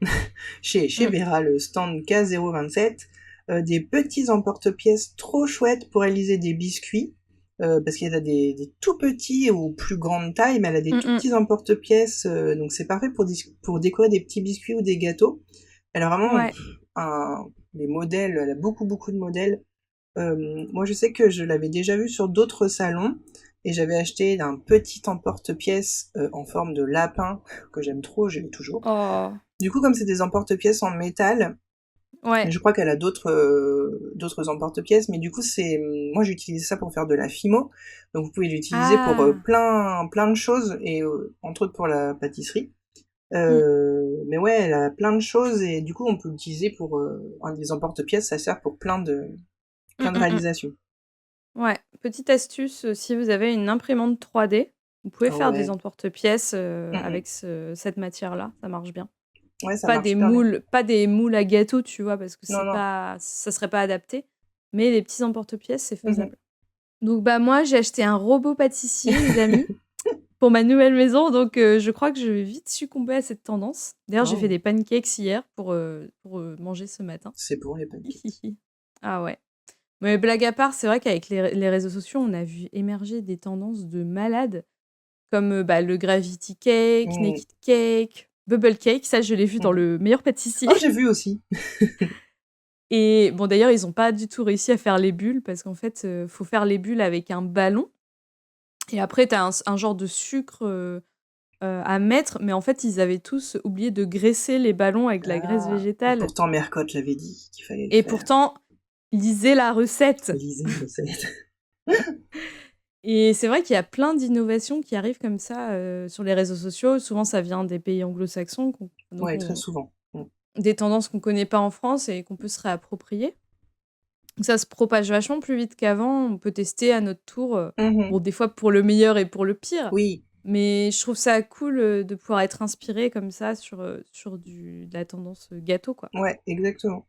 chez Mmh. Vera, le stand K027, des petits emporte-pièces trop chouettes pour réaliser des biscuits. Parce qu'il y a des tout petits ou plus grande taille, mais elle a des Mmh tout mh. petits emporte-pièces, donc c'est parfait pour décorer des petits biscuits ou des gâteaux. Elle a vraiment Ouais. des modèles, elle a beaucoup beaucoup de modèles. Moi, je sais que je l'avais déjà vu sur d'autres salons et j'avais acheté un petit emporte-pièce en forme de lapin que j'aime trop, je l'ai toujours. Oh! Du coup, comme c'est des emporte-pièces en métal, Ouais. je crois qu'elle a d'autres emporte-pièces, mais du coup, moi j'utilisais ça pour faire de la fimo, donc vous pouvez l'utiliser pour Ah! plein de choses et entre autres pour la pâtisserie. Mmh. Mais ouais, elle a plein de choses et du coup, on peut l'utiliser pour un des emporte-pièces, ça sert pour Mmh, plein de mmh mh. réalisations. Ouais. Petite astuce, si vous avez une imprimante 3D, Vous pouvez Ah faire des ouais. emporte-pièces Mm, mm. avec cette matière-là, ça marche bien. Ouais, ça marche super bien. Pas des moules à gâteau, tu vois, parce que Non, non. ça serait pas adapté. Mais les petits emporte-pièces, c'est Mhm. faisable. Donc bah moi, j'ai acheté un robot pâtissier, les amis, pour ma nouvelle maison. Donc je crois que je vais vite succomber à cette tendance. D'ailleurs, j'ai fait Oh, des pancakes hier pour manger ce matin. c'est bon les pancakes. Ah ouais. Mais blague à part, c'est vrai qu'avec les réseaux sociaux, on a vu émerger des tendances de malades, comme le Gravity Cake, Mm. Naked Cake, Bubble Cake. Ça, je l'ai vu dans Mhm. le meilleur pâtissier. Oh, j'ai vu aussi. Et bon, d'ailleurs, ils n'ont pas du tout réussi à faire les bulles, parce qu'en fait, faut faire les bulles avec un ballon. Et après, tu as un genre de sucre à mettre, mais en fait, ils avaient tous oublié de graisser les ballons avec de la graisse Ah. Et végétale. pourtant, Mercotte l'avait dit qu'il fallait le Et faire. pourtant, lisez la recette. Lisez la recette. Et c'est vrai qu'il y a plein d'innovations qui arrivent comme ça sur les réseaux sociaux. Souvent, ça vient des pays anglo-saxons, donc Ouais, très souvent. Mm. des tendances qu'on connaît pas en France et qu'on peut se réapproprier. Donc ça se propage vachement plus vite qu'avant. On peut tester à notre tour, Mhm. bon, des fois pour le meilleur et pour le pire. Oui. Mais je trouve ça cool de pouvoir être inspiré comme ça sur de la tendance gâteau, quoi. Ouais, exactement.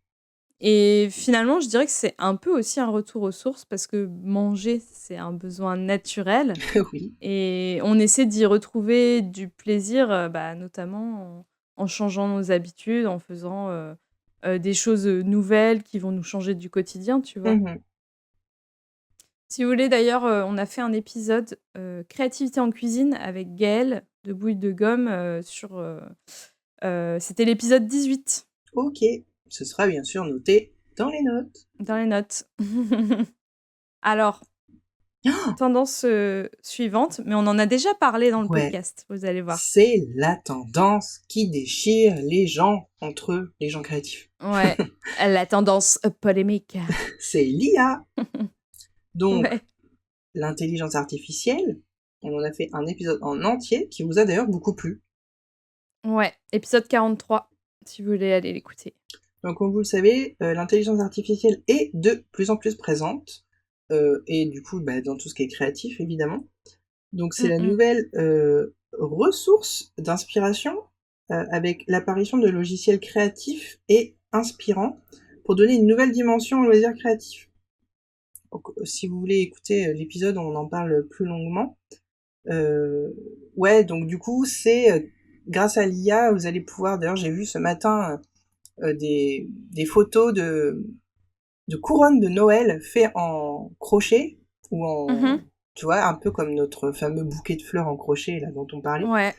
Et finalement, je dirais que c'est un peu aussi un retour aux sources, parce que manger, c'est un besoin naturel. Oui. Et on essaie d'y retrouver du plaisir, notamment en changeant nos habitudes, en faisant des choses nouvelles qui vont nous changer du quotidien, tu vois. Mhm. Si vous voulez, d'ailleurs, on a fait un épisode créativité en cuisine avec Gaëlle de Bouille de Gomme c'était l'épisode 18 Ok. Ce sera bien sûr noté dans les notes. dans les notes. Alors, tendance suivante, mais on en a déjà parlé dans le Ouais. podcast, vous allez voir. C'est la tendance qui déchire les gens entre eux, les gens créatifs. Ouais, la tendance polémique. C'est l'IA. Donc, Ouais. l'intelligence artificielle, on en a fait un épisode en entier qui vous a d'ailleurs beaucoup plu. Ouais, épisode 43, si vous voulez aller l'écouter. Donc, comme vous le savez, l'intelligence artificielle est de plus en plus présente, et du coup, dans tout ce qui est créatif, évidemment. Donc, c'est la nouvelle ressource d'inspiration avec l'apparition de logiciels créatifs et inspirants pour donner une nouvelle dimension au loisir créatif. Donc, si vous voulez écouter l'épisode, on en parle plus longuement. Ouais, donc du coup, c'est grâce à l'IA, vous allez pouvoir. D'ailleurs, j'ai vu ce matin des photos de couronnes de Noël faites en crochet ou en, tu vois, un peu comme notre fameux bouquet de fleurs en crochet là dont on parlait. Ouais.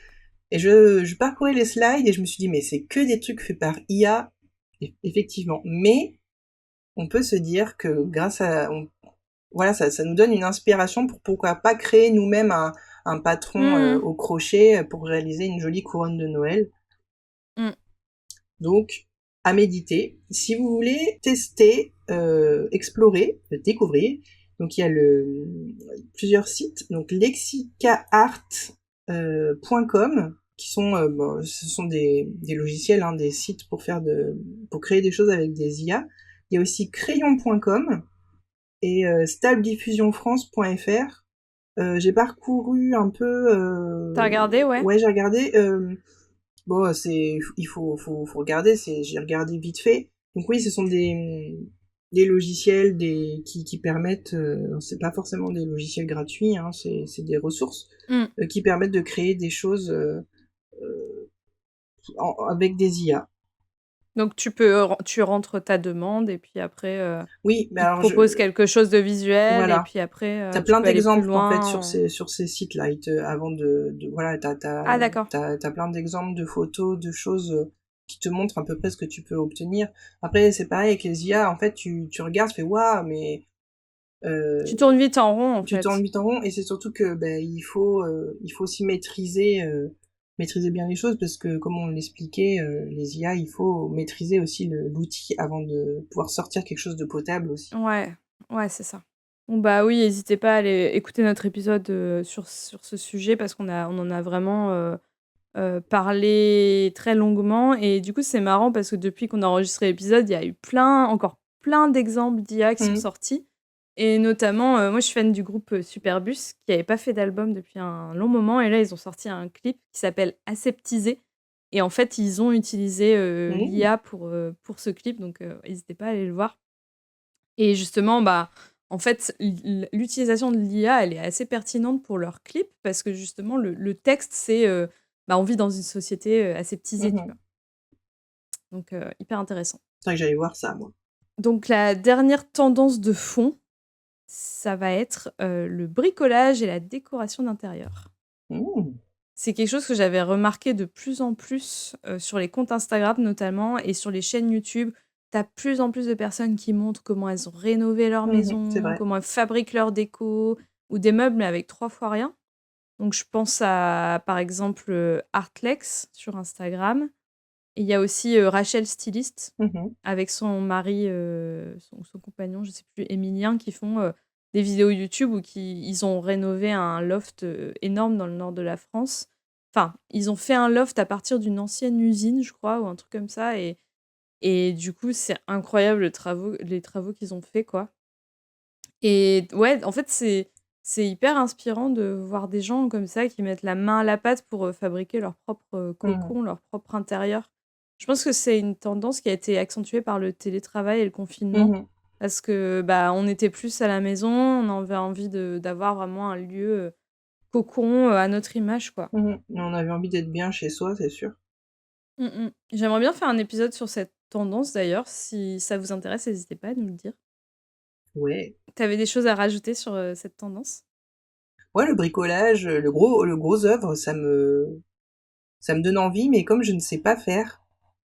Et je parcourais les slides et je me suis dit mais c'est que des trucs faits par IA, effectivement. Mais on peut se dire que grâce à voilà, ça nous donne une inspiration pour pourquoi pas créer nous-mêmes un patron au crochet pour réaliser une jolie couronne de Noël. Donc, à méditer. Si vous voulez tester, explorer, découvrir, donc il y a plusieurs sites, donc lexicaart.com qui sont, ce sont des logiciels, hein, des sites pour créer des choses avec des IA. Il y a aussi crayon.com et stabdiffusionfrance.fr. J'ai parcouru un peu. T'as regardé, ouais? Ouais, j'ai regardé. Bon, il faut regarder. J'ai regardé vite fait. Donc oui, ce sont des logiciels qui permettent. C'est pas forcément des logiciels gratuits, hein, c'est des ressources qui permettent de créer des choses avec des IA. Donc tu rentres ta demande et puis après Oui, mais il te alors propose quelque chose de visuel voilà. Et puis après T'as tu plein peux aller plus d'exemples en loin. fait sur ces sites-là. Avant voilà, Ah d'accord. t'as plein d'exemples de photos, de choses qui te montrent à peu près ce que tu peux obtenir. Après, c'est pareil avec les IA. En fait, tu regardes, tu fais waouh, mais Tu tournes vite en rond en fait. tu tournes vite en rond, et c'est surtout que il faut aussi maîtriser bien les choses, parce que comme on l'expliquait, les IA, il faut maîtriser aussi l'outil avant de pouvoir sortir quelque chose de potable aussi. Ouais, c'est ça. Bon bah oui, n'hésitez pas à aller écouter notre épisode sur ce sujet, parce qu'on en a vraiment parlé très longuement. Et du coup, c'est marrant parce que depuis qu'on a enregistré l'épisode, il y a eu encore plein d'exemples d'IA qui sont sortis. Et notamment, moi, je suis fan du groupe Superbus, qui n'avait pas fait d'album depuis un long moment. Et là, ils ont sorti un clip qui s'appelle Aseptisé. Et en fait, ils ont utilisé l'IA pour ce clip. Donc, n'hésitez pas à aller le voir. Et justement, bah, en fait, l'utilisation de l'IA, elle est assez pertinente pour leur clip. Parce que justement, le texte, c'est bah, on vit dans une société aseptisée, tu vois. Donc, hyper intéressant. C'est vrai que j'allais voir ça, moi. Donc, la dernière tendance de fond, ça va être le bricolage et la décoration d'intérieur. Mmh. C'est quelque chose que j'avais remarqué de plus en plus sur les comptes Instagram notamment et sur les chaînes YouTube. T'as plus en plus de personnes qui montrent comment elles ont rénové leur C'est maison, vrai. comment elles fabriquent leur déco ou des meubles mais avec 3 fois rien. Donc je pense à par exemple Artlex sur Instagram. Et il y a aussi Rachel Styliste Mmh. avec son mari, son compagnon, je sais plus, Emilien, qui font des vidéos YouTube où ils ont rénové un loft énorme dans le nord de la France. Enfin, ils ont fait un loft à partir d'une ancienne usine, je crois, ou un truc comme ça. Et du coup, c'est incroyable les travaux qu'ils ont fait, quoi. Et ouais, en fait, c'est hyper inspirant de voir des gens comme ça qui mettent la main à la pâte pour fabriquer leur propre cocon, leur propre intérieur. Je pense que c'est une tendance qui a été accentuée par le télétravail et le confinement. Mmh. Parce que bah, on était plus à la maison, on avait envie d'avoir vraiment un lieu cocon à notre image, quoi. On avait envie d'être bien chez soi, c'est sûr. J'aimerais bien faire un épisode sur cette tendance d'ailleurs. Si ça vous intéresse, n'hésitez pas à nous le dire. Ouais. T'avais des choses à rajouter sur cette tendance? Ouais, le bricolage, le gros œuvre, ça me donne envie, mais comme je ne sais pas faire,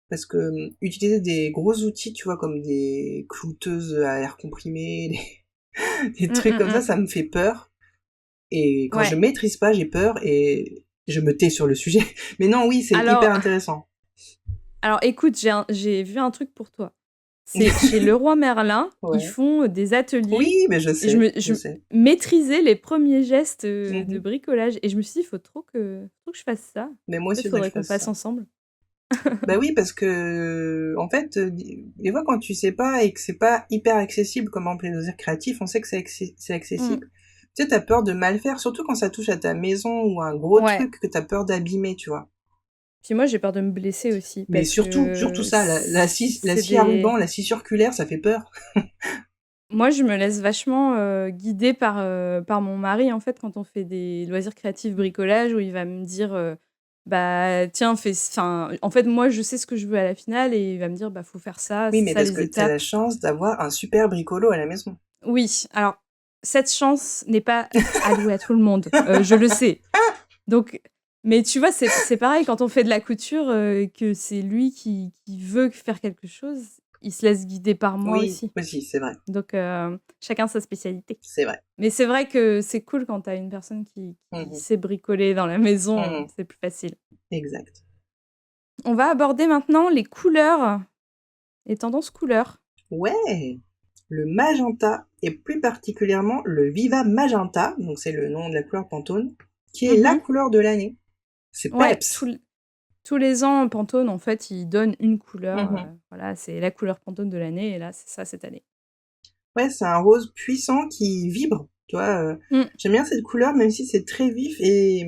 parce que utiliser des gros outils, tu vois, comme des clouteuses à air comprimé, des trucs comme ça me fait peur. Et quand je Ouais. maîtrise pas, j'ai peur et je me tais sur le sujet. Mais non, oui, c'est Alors, hyper intéressant. alors écoute, j'ai vu un truc pour toi. C'est chez Leroy Merlin, ils Ouais. font des ateliers Oui, mais je et sais, je je sais. maîtrisais les premiers gestes de Mhm. bricolage et je me suis dit, il faut trop que je fasse ça. Mais moi aussi, Peut-être il faudrait que faudrait je qu'on fasse fasse ça. ensemble. Bah oui, parce que, en fait, des fois, quand tu sais pas et que c'est pas hyper accessible, comme en loisirs créatifs, on sait que c'est Mm. accessible. Tu sais, t'as peur de mal faire, surtout quand ça touche à ta maison ou un gros Ouais. truc que t'as peur d'abîmer, tu vois. Puis moi, j'ai peur de me blesser aussi Mais parce surtout que ça, la c'est scie à des... ruban, la scie circulaire, ça fait peur. Moi, je me laisse vachement guider par mon mari, en fait, quand on fait des loisirs créatifs bricolage, où il va me dire, bah, tiens, fais... Enfin, en fait, moi, je sais ce que je veux à la finale, et il va me dire, bah, faut faire ça, Oui, c'est mais ça parce les que t'as la étapes. chance d'avoir un super bricolo à la maison. Oui, alors, cette chance n'est pas allouée à tout le monde, je le sais. Donc, mais tu vois, c'est pareil, quand on fait de la couture, que c'est lui qui veut faire quelque chose, il se laisse guider par moi Oui, aussi. aussi, c'est vrai. Donc, chacun sa spécialité. C'est vrai. Mais c'est vrai que c'est cool quand t'as une personne qui Mhm. sait bricoler dans la maison, Mhm. c'est plus facile. Exact. On va aborder maintenant les couleurs, les tendances couleurs. Ouais! Le magenta, et plus particulièrement le Viva Magenta, donc c'est le nom de la couleur Pantone, qui est la couleur de l'année. C'est Ouais, peps! tous les ans, Pantone, en fait, il donne une couleur. Mhm. Voilà, c'est la couleur Pantone de l'année, et là, c'est ça cette année. Ouais, c'est un rose puissant qui vibre, tu vois. Mm. J'aime bien cette couleur, même si c'est très vif et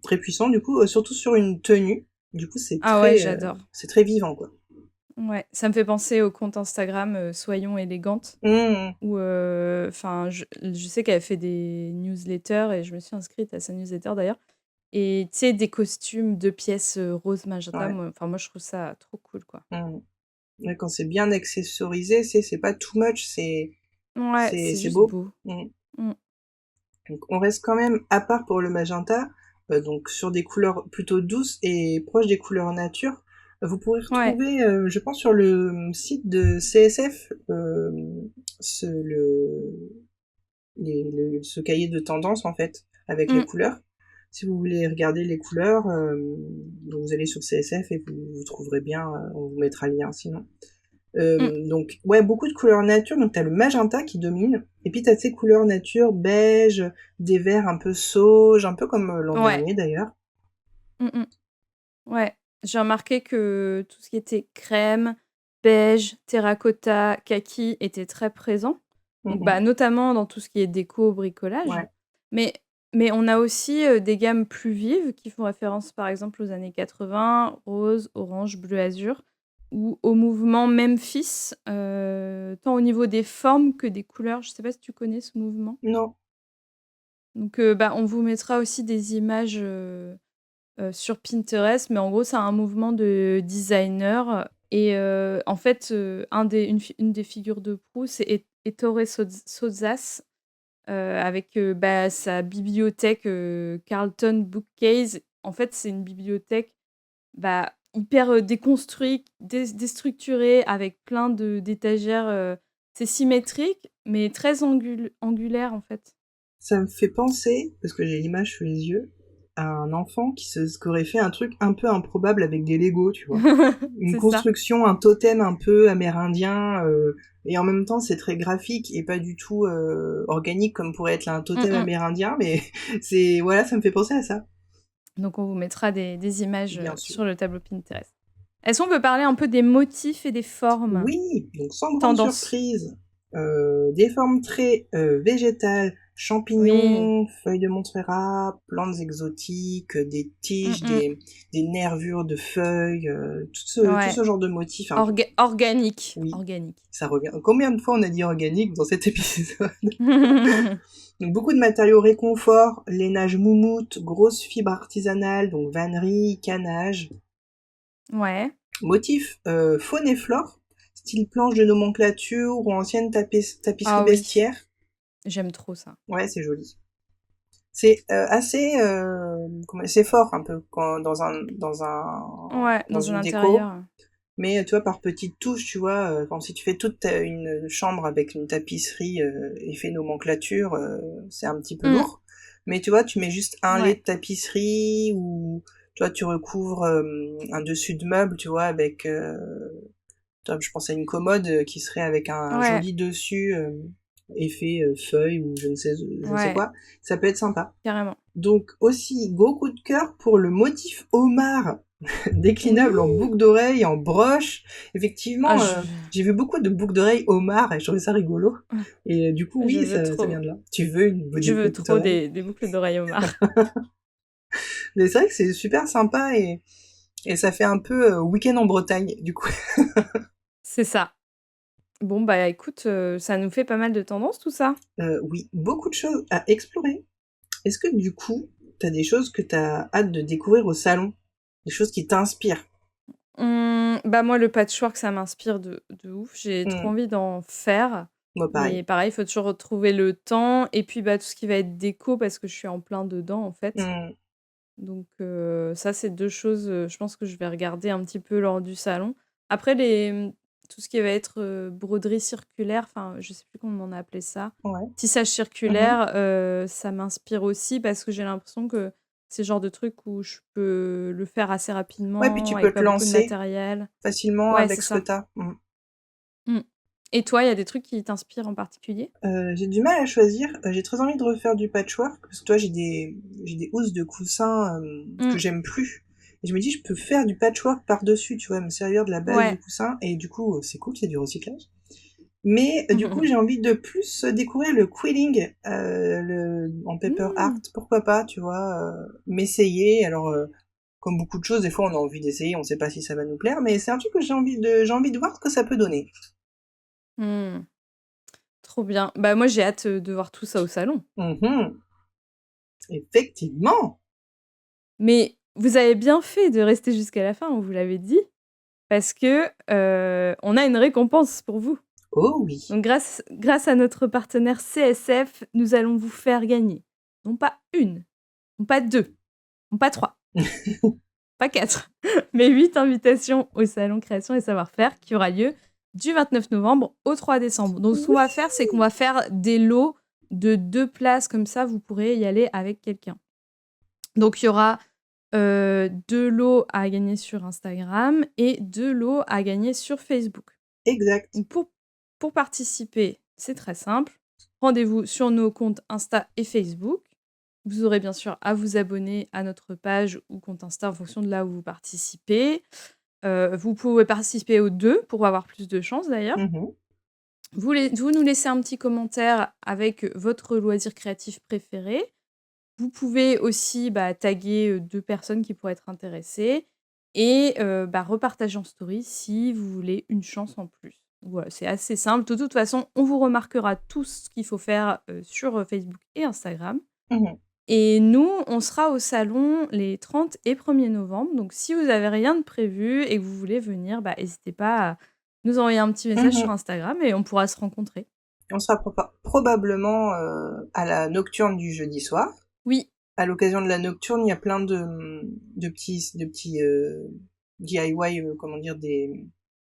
très puissant, du coup, surtout sur une tenue. Du coup, Ah ouais, j'adore. c'est très vivant, quoi. Ouais, ça me fait penser au compte Instagram Soyons élégantes. Mhm. Où, enfin, je sais qu'elle fait des newsletters et je me suis inscrite à sa newsletter d'ailleurs. Et tu sais, des costumes, 2 pièces rose magenta, Ouais. moi je trouve ça trop cool, quoi. Mhm. Ouais, quand c'est bien accessorisé, c'est pas too much, Ouais, c'est c'est juste beau. beau. Mhm. Mm. Donc on reste quand même à part pour le magenta, donc sur des couleurs plutôt douces et proches des couleurs nature. Vous pourrez Ouais. retrouver, je pense sur le site de CSF, ce, ce cahier de tendance en fait, avec les Mm. couleurs. Si vous voulez regarder les couleurs, donc vous allez sur CSF et vous trouverez bien, on vous mettra le lien sinon. Mm. Donc, ouais, beaucoup de couleurs nature. Donc, t'as le magenta qui domine. Et puis, t'as ces couleurs nature, beige, des verts un peu sauge, un peu comme l'an Ouais. dernier d'ailleurs. Mm, mm. Ouais. J'ai remarqué que tout ce qui était crème, beige, terracotta, kaki était très présent. Donc, Mhm. notamment dans tout ce qui est déco, bricolage. Ouais. Mais, mais on a aussi des gammes plus vives qui font référence, par exemple, aux années 80, rose, orange, bleu, azur, ou au mouvement Memphis, tant au niveau des formes que des couleurs. Je sais pas si tu connais ce mouvement. Non. Donc, on vous mettra aussi des images sur Pinterest, mais en gros, c'est un mouvement de designer. Et en fait, une des figures de proue, c'est Ettore Sozzas, avec sa bibliothèque Carlton Bookcase. En fait, c'est une bibliothèque hyper déconstruite, déstructurée, avec plein d'étagères. C'est symétrique, mais très angulaire, en fait. Ça me fait penser, parce que j'ai l'image sous les yeux, à un enfant qui aurait fait un truc un peu improbable avec des Legos, tu vois. Une C'est ça. construction, un totem un peu amérindien, et en même temps c'est très graphique et pas du tout organique comme pourrait être là un totem amérindien, mais voilà, ça me fait penser à ça. Donc on vous mettra des images Bien sûr. sur le tableau Pinterest. Est-ce qu'on peut parler un peu des motifs et des formes? Oui, donc sans grande Tendance. surprise, des formes très végétales, Oui. champignons, feuilles de Montserrat, plantes exotiques, des tiges, des nervures de feuilles, tout Ouais. ce genre de motifs. Organique. Oui. Organique. Ça revient. Combien de fois on a dit organique dans cet épisode? Donc beaucoup de matériaux réconfort, lainage moumoute, grosses fibres artisanales, donc vannerie, canage. Ouais. Motif faune et flore, style planche de nomenclature ou ancienne tapisserie Ah oui. bestiaire. J'aime trop ça. Ouais, c'est joli. C'est assez, c'est fort un peu dans un une déco. intérieur. Mais tu vois, par petites touches, tu vois, quand si tu fais toute une chambre avec une tapisserie effet nomenclature, c'est un petit peu lourd. Mais tu vois, tu mets juste un lait de tapisserie ou tu vois, tu recouvres un dessus de meuble, tu vois, avec je pense à une commode qui serait avec un joli dessus effet feuille ou je ne sais quoi. Ça peut être sympa. Carrément. Donc aussi, gros coup de cœur pour le motif homard déclinable en boucle d'oreille, en broche. Effectivement, j'ai vu beaucoup de boucles d'oreilles homard et je trouvais ça rigolo. Et du coup, oui, ça vient de là. Tu veux une boucle Je veux boucle trop d'oreille des boucles d'oreilles homard. Mais c'est vrai que c'est super sympa et ça fait un peu week-end en Bretagne, du coup. C'est ça. Bon, écoute, ça nous fait pas mal de tendances, tout ça. Oui, beaucoup de choses à explorer. Est-ce que du coup, t'as des choses que t'as hâte de découvrir au salon? Des choses qui t'inspirent? Moi, le patchwork, ça m'inspire de ouf. J'ai trop envie d'en faire. Moi, pareil. Mais pareil, il faut toujours retrouver le temps. Et puis, tout ce qui va être déco, parce que je suis en plein dedans, en fait. Donc, ça, c'est 2 choses, je pense que je vais regarder un petit peu lors du salon. Après, tout ce qui va être broderie circulaire, enfin, je sais plus comment on a appelé ça. Ouais. Tissage circulaire, ça m'inspire aussi parce que j'ai l'impression que c'est le genre de truc où je peux le faire assez rapidement, Ouais, puis tu peux avec te pas beaucoup de lancer matériel. facilement Ouais, avec c'est ce que ça. t'as. Et toi, il y a des trucs qui t'inspirent en particulier? J'ai du mal à choisir. J'ai très envie de refaire du patchwork parce que toi, j'ai des housses de coussins que j'aime plus. Et je me dis, je peux faire du patchwork par-dessus, tu vois, me servir de la base du coussin. Et du coup, c'est cool, c'est du recyclage. Mais du coup, j'ai envie de plus découvrir le quilling en paper art. Pourquoi pas, tu vois, m'essayer. Alors, comme beaucoup de choses, des fois, on a envie d'essayer, on sait pas si ça va nous plaire, mais c'est un truc que j'ai envie de voir ce que ça peut donner. Trop bien. Moi, j'ai hâte de voir tout ça au salon. Effectivement. Mais vous avez bien fait de rester jusqu'à la fin, on vous l'avait dit, parce que on a une récompense pour vous. Oh oui. Donc grâce à notre partenaire CSF, nous allons vous faire gagner, non pas 1, non pas 2, non pas 3, pas 4, mais 8 invitations au salon Création et Savoir-faire qui aura lieu du 29 novembre au 3 décembre. Donc ce qu'on va faire, c'est qu'on va faire des lots de 2 places, comme ça vous pourrez y aller avec quelqu'un. Donc il y aura 2 lots à gagner sur Instagram et 2 lots à gagner sur Facebook. Exact. Donc pour participer, c'est très simple. Rendez-vous sur nos comptes Insta et Facebook. Vous aurez bien sûr à vous abonner à notre page ou compte Insta en fonction de là où vous participez. Vous pouvez participer aux 2 pour avoir plus de chance d'ailleurs. Vous nous laissez un petit commentaire avec votre loisir créatif préféré. Vous pouvez aussi taguer 2 personnes qui pourraient être intéressées et repartager en story si vous voulez une chance en plus. Voilà, c'est assez simple. De toute façon, on vous remarquera tout ce qu'il faut faire sur Facebook et Instagram. Mhm. Et nous, on sera au salon les 30 et 1er novembre. Donc, si vous avez rien de prévu et que vous voulez venir, n'hésitez pas à nous envoyer un petit message sur Mhm. Instagram et on pourra se rencontrer. On sera probablement à la nocturne du jeudi soir. Oui, À l'occasion de la nocturne, il y a plein de petits DIY, comment dire,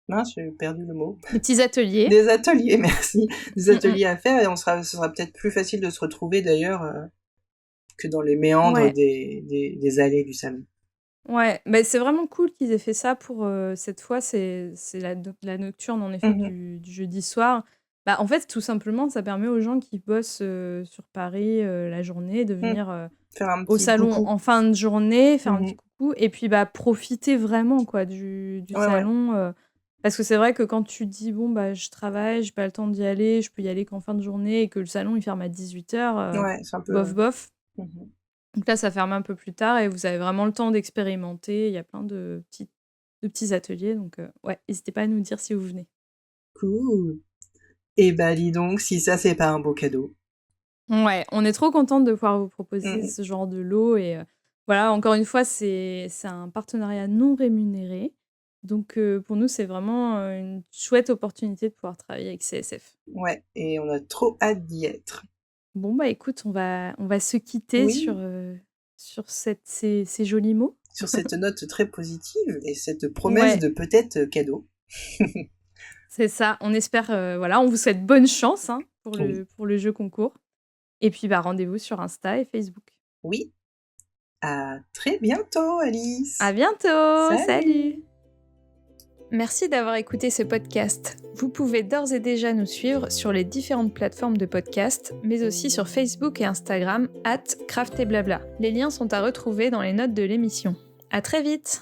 mince, j'ai perdu le mot. des petits ateliers. Des ateliers, merci. Des ateliers à faire et ce sera peut-être plus facile de se retrouver d'ailleurs que dans les méandres Ouais. des allées du salon. Ouais, c'est vraiment cool qu'ils aient fait ça pour cette fois. C'est la nocturne en effet Mhm. du jeudi soir. En fait, tout simplement, ça permet aux gens qui bossent sur Paris la journée de venir Faire un au petit salon coucou. en fin de journée, faire un petit Mhm. coucou et puis profiter vraiment quoi du Ouais, ouais. salon. Parce que c'est vrai que quand tu dis bon je travaille, j'ai pas le temps d'y aller, je peux y aller qu'en fin de journée et que le salon il ferme à 18h, Ouais, c'est un peu... bof. Mhm. Donc là, ça ferme un peu plus tard et vous avez vraiment le temps d'expérimenter. Il y a plein de petits ateliers. Donc, ouais, n'hésitez pas à nous dire si vous venez. Cool. Et dis donc, si ça, c'est pas un beau cadeau. Ouais, on est trop contente de pouvoir vous proposer Mhm. ce genre de lot. Et voilà, encore une fois, c'est un partenariat non rémunéré. Donc, pour nous, c'est vraiment une chouette opportunité de pouvoir travailler avec CSF. Ouais, et on a trop hâte d'y être. Bon, écoute, on va se quitter Oui. sur ces jolis mots. Sur cette note très positive et cette promesse Ouais. de peut-être cadeau. C'est ça, on espère, voilà, on vous souhaite bonne chance hein, pour Oui. le jeu concours. Et puis rendez-vous sur Insta et Facebook. Oui. À très bientôt, Alice. À bientôt, Salut. salut. Merci d'avoir écouté ce podcast. Vous pouvez d'ores et déjà nous suivre sur les différentes plateformes de podcast, mais aussi sur Facebook et Instagram @craftetblabla. Les liens sont à retrouver dans les notes de l'émission. À très vite.